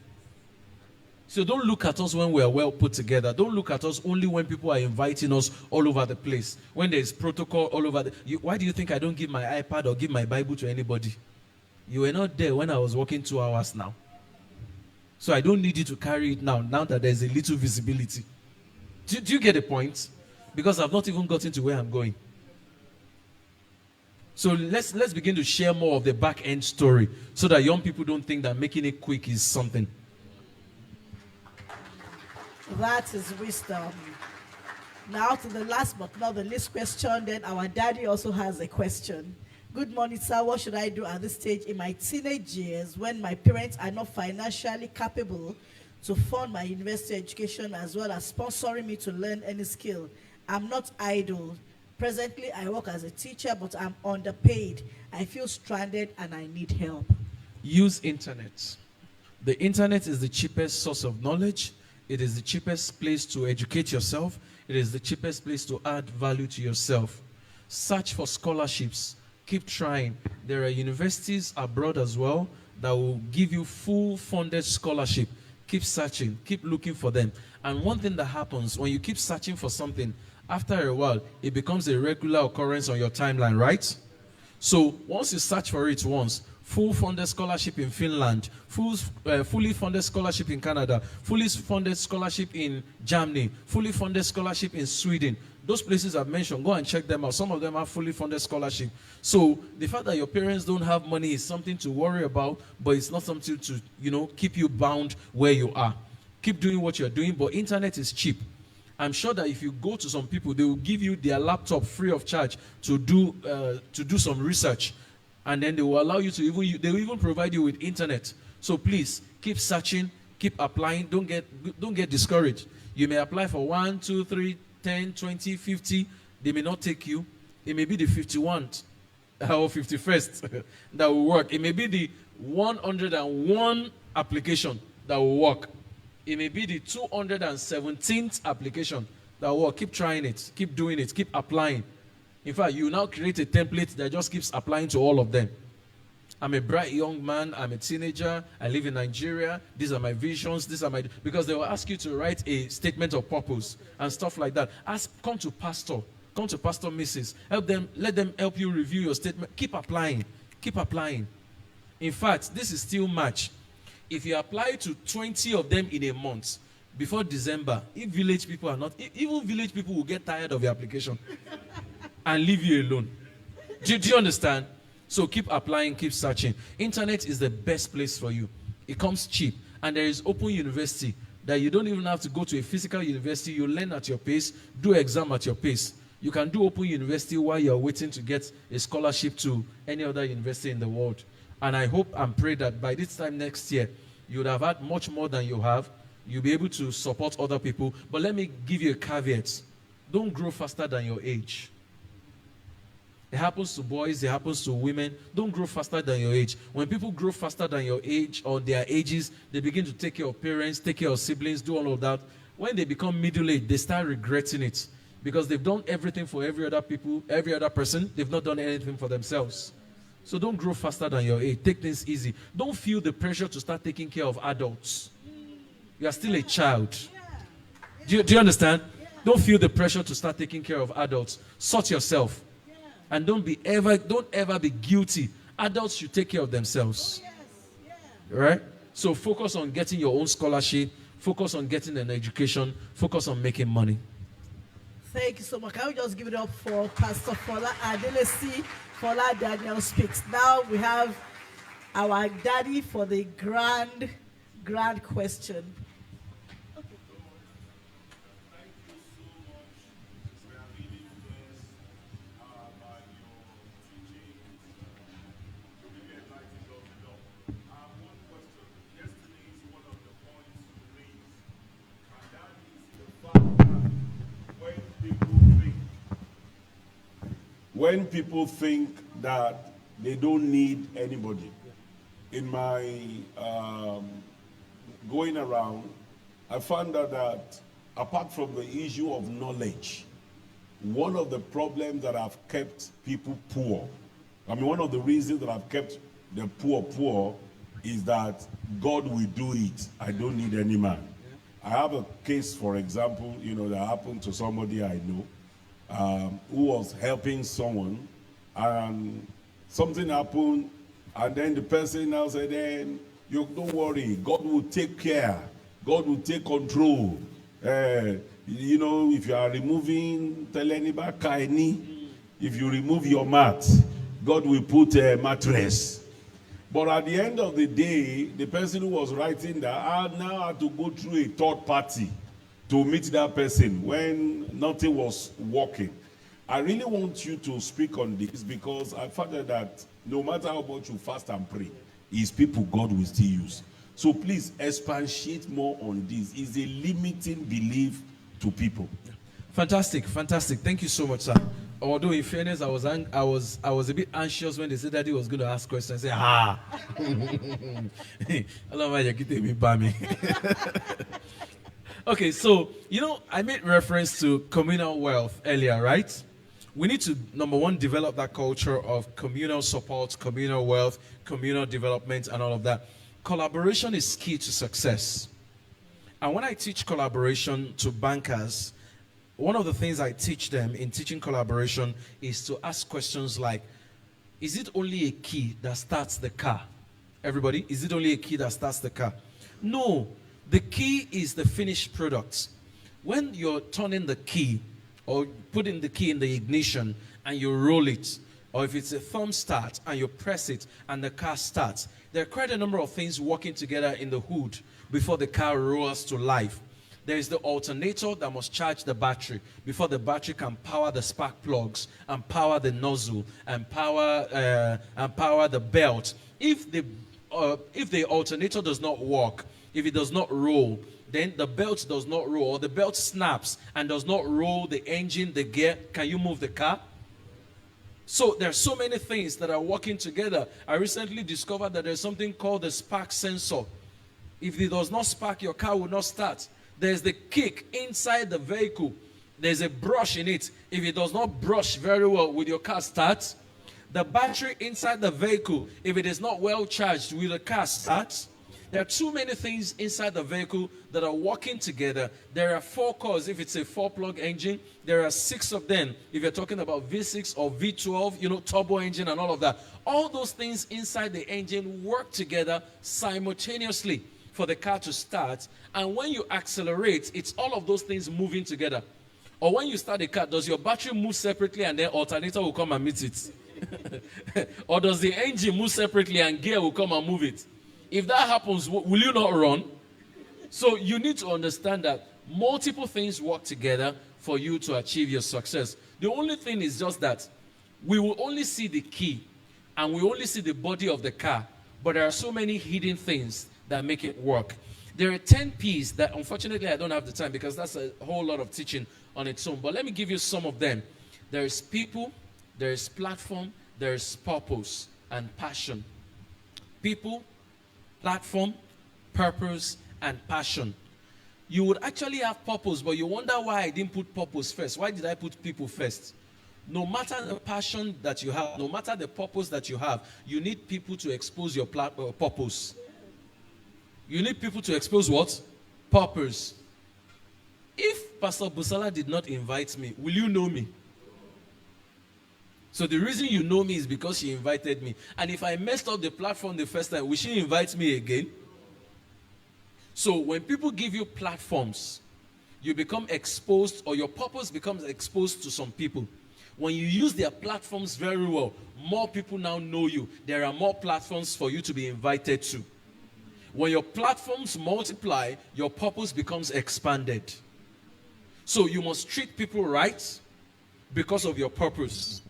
So don't look at us when we are well put together. Don't look at us only when people are inviting us all over the place. When there is protocol all over. Why do you think I don't give my iPad or give my Bible to anybody? You were not there when I was working 2 hours now. So I don't need you to carry it now that there's a little visibility. Do you get the point? Because I've not even gotten to where I'm going. So let's begin to share more of the back end story so that young people don't think that making it quick is something. That is wisdom. Now to the last but not the least question, then our daddy also has a question. Good morning, sir. What should I do at this stage in my teenage years when my parents are not financially capable to fund my university education as well as sponsoring me to learn any skill? I'm not idle. Presently, I work as a teacher, but I'm underpaid. I feel stranded and I need help. Use internet. The internet is the cheapest source of knowledge. It is the cheapest place to educate yourself. It is the cheapest place to add value to yourself. Search for scholarships. Keep trying. There are universities abroad as well that will give you full funded scholarship. Keep searching. Keep looking for them. And one thing that happens when you keep searching for something, after a while, it becomes a regular occurrence on your timeline, right? So once you search for it once, full funded scholarship in Finland, fully funded scholarship in Canada, fully funded scholarship in Germany, fully funded scholarship in Sweden. Those places I've mentioned, go and check them out. Some of them have fully funded scholarship. So the fact that your parents don't have money is something to worry about, but it's not something to, keep you bound where you are. Keep doing what you're doing, but internet is cheap. I'm sure that if you go to some people, they will give you their laptop free of charge to do some research. And then they will allow you to they will even provide you with internet. So please keep searching, keep applying. Don't get discouraged. You may apply for 1, 2, 3, 10, 20, 50. They may not take you. It may be the 51st or 51st that will work. It may be the 101 application that will work. It may be the 217th application that will work. Keep trying it. Keep doing it. Keep applying. In fact, you now create a template that just keeps applying to all of them. I'm a bright young man. I'm a teenager. I live in Nigeria. These are my visions. Because they will ask you to write a statement of purpose and stuff like that. Come to Pastor Mrs. Let them help you review your statement. Keep applying. Keep applying. In fact, this is still March. If you apply to 20 of them in a month, before December, even village people will get tired of your application and leave you alone. Do you understand? So keep applying, keep searching. Internet is the best place for you. It comes cheap. And there is Open University that you don't even have to go to a physical university. You learn at your pace, do exam at your pace. You can do Open University while you're waiting to get a scholarship to any other university in the world. And I hope and pray that by this time next year, you would have had much more than you have. You'll be able to support other people. But let me give you a caveat. Don't grow faster than your age. It happens to boys, it happens to women. Don't grow faster than your age. When people grow faster than your age or their ages, they begin to take care of parents, take care of siblings, do all of that. When they become middle-aged, they start regretting it because they've done everything for every other people, every other person. They've not done anything for themselves. So don't grow faster than your age. Take things easy. Don't feel the pressure to start taking care of adults. You are still a child. Do you understand? Don't feel the pressure to start taking care of adults. Sort yourself. And don't ever be guilty. Adults should take care of themselves. Right? So focus on getting your own scholarship. Focus on getting an education. Focus on making money. Thank you so much. Can we just give it up for Pastor Fola Fola Daniel Speaks. Now we have our daddy for the grand question. When people think that they don't need anybody, in my going around, I found out that apart from the issue of knowledge, one of the problems that have kept people poor, one of the reasons that have kept the poor is that God will do it. I don't need any man. I have a case, for example, that happened to somebody I know. Who was helping someone, and something happened, and then the person now said, then you don't worry, God will take care, God will take control. If you are removing Kaini, if you remove your mat, God will put a mattress. But at the end of the day, the person who was writing that now had to go through a third party to meet that person when nothing was working. I really want you to speak on this because I found that no matter how much you fast and pray, it's people God will still use. So please expatiate more on this. It's a limiting belief to people. Fantastic. Thank you so much, sir. Although in fairness, I was a bit anxious when they said that he was going to ask questions. I said, Okay, so, I made reference to communal wealth earlier, right? We need to, number one, develop that culture of communal support, communal wealth, communal development, and all of that. Collaboration is key to success. And when I teach collaboration to bankers, one of the things I teach them in teaching collaboration is to ask questions like, is it only a key that starts the car? Everybody, is it only a key that starts the car? No. The key is the finished product. When you're turning the key or putting the key in the ignition and you roll it, or if it's a thumb start and you press it and the car starts, there are quite a number of things working together in the hood before the car rolls to life. There is the alternator that must charge the battery before the battery can power the spark plugs and power the nozzle and power the belt. If the alternator does not work, if it does not roll, then the belt does not roll, or the belt snaps and does not roll the engine, the gear. Can you move the car? So there are so many things that are working together. I recently discovered that there's something called the spark sensor. If it does not spark, your car will not start. There's the kick inside the vehicle. There's a brush in it. If it does not brush very well, will your car start? The battery inside the vehicle, if it is not well charged, will the car start? There are too many things inside the vehicle that are working together. There are 4 cores if it's a 4-plug engine. There are 6 of them if you're talking about V6 or V12, turbo engine and all of that. All those things inside the engine work together simultaneously for the car to start. And when you accelerate, it's all of those things moving together. Or when you start the car, does your battery move separately and then alternator will come and meet it? Or does the engine move separately and gear will come and move it? If that happens, will you not run? So you need to understand that multiple things work together for you to achieve your success. The only thing is just that we will only see the key and we only see the body of the car, but there are so many hidden things that make it work. There are 10 P's that unfortunately I don't have the time because that's a whole lot of teaching on its own. But let me give you some of them. There is people, there is platform, there is purpose and passion. People, platform, purpose, and passion. You would actually have purpose, but you wonder why I didn't put purpose first. Why did I put people first? No matter the passion that you have, no matter the purpose that you have, you need people to expose your purpose. You need people to expose what? Purpose. If Pastor Busola did not invite me, will you know me? So the reason you know me is because she invited me. And if I messed up the platform the first time, will she invite me again? So when people give you platforms, you become exposed, or your purpose becomes exposed to some people. When you use their platforms very well, more people now know you. There are more platforms for you to be invited to. When your platforms multiply, your purpose becomes expanded. So you must treat people right because of your purpose.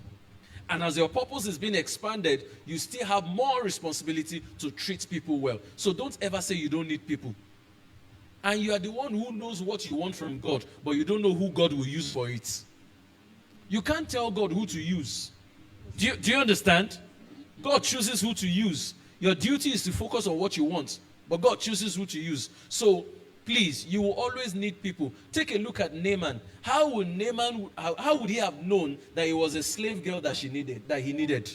And as your purpose is being expanded, you still have more responsibility to treat people well. So don't ever say you don't need people. And you are the one who knows what you want from God, but you don't know who God will use for it. You can't tell God who to use. Do you understand? God chooses who to use. Your duty is to focus on what you want, but God chooses who to use. So please, you will always need people. Take a look at Naaman. How would he have known that it was a slave girl that he needed?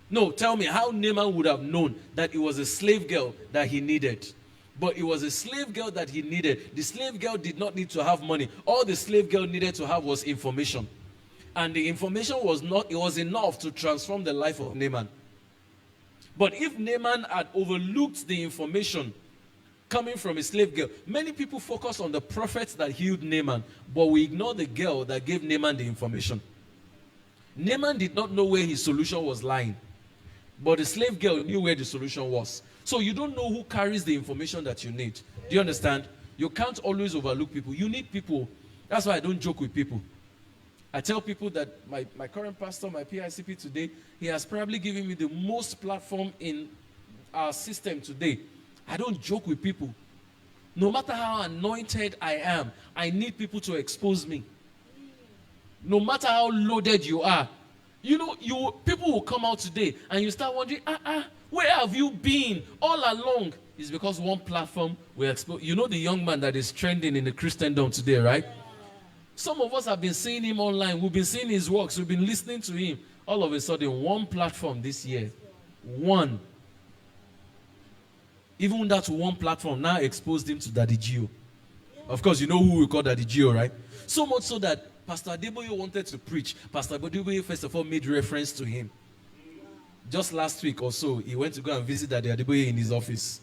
No, tell me how Naaman would have known that it was a slave girl that he needed. But it was a slave girl that he needed. The slave girl did not need to have money. All the slave girl needed to have was information. And the information was enough to transform the life of Naaman. But if Naaman had overlooked the information coming from a slave girl, many people focus on the prophets that healed Naaman, but we ignore the girl that gave Naaman the information. Naaman did not know where his solution was lying, but the slave girl knew where the solution was. So you don't know who carries the information that you need. Do you understand? You can't always overlook people. You need people. That's why I don't joke with people. I tell people that my current pastor, my PICP today, he has probably given me the most platform in our system today. I don't joke with people. No matter how anointed I am, I need people to expose me. No matter how loaded you are. You know, people will come out today and you start wondering, where have you been all along? It's because one platform will expose. You know the young man that is trending in the Christendom today, right? Some of us have been seeing him online. We've been seeing his works. We've been listening to him. All of a sudden, one platform this year. One. Even that one platform now exposed him to Daddy Gio. Of course, you know who we call Daddy Gio, right? So much so that Pastor Adeboye wanted to preach. Pastor Adeboye first of all made reference to him. Just last week or so, he went to go and visit Daddy Adeboye in his office.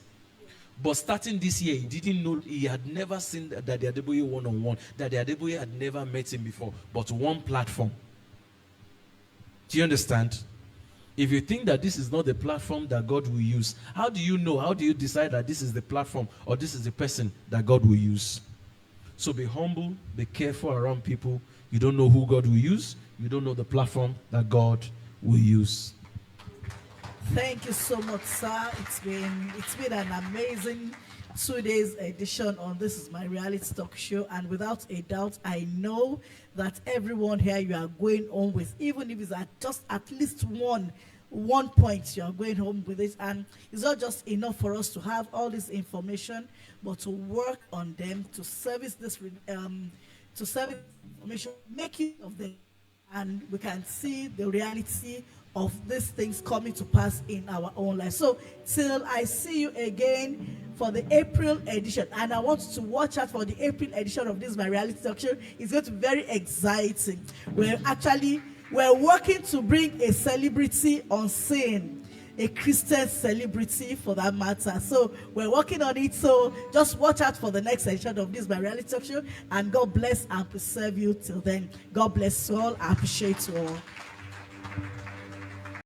But starting this year, he didn't know, he had never seen Daddy Adeboye one-on-one. Daddy Adeboye had never met him before, but one platform. Do you understand? If you think that this is not the platform that God will use, how do you know? How do you decide that this is the platform or this is the person that God will use? So be humble, be careful around people. You don't know who God will use. You don't know the platform that God will use. Thank you so much, sir. It's been an amazing 2 days edition on This Is My Reality Talk Show, and without a doubt, I know that everyone here you are going home with, even if it's at least one point you are going home with it, and it's not just enough for us to have all this information, but to work on them, to service this information, make use of them, and we can see the reality of these things coming to pass in our own life. So till I see you again for the April edition, and I want you to watch out for the April edition of This My Reality Talk Show. It's going to be very exciting. We're working to bring a celebrity on scene, a Christian celebrity for that matter. So we're working on it. So just watch out for the next edition of This My Reality Talk Show, and God bless and preserve you till then. God bless you all. I appreciate you all.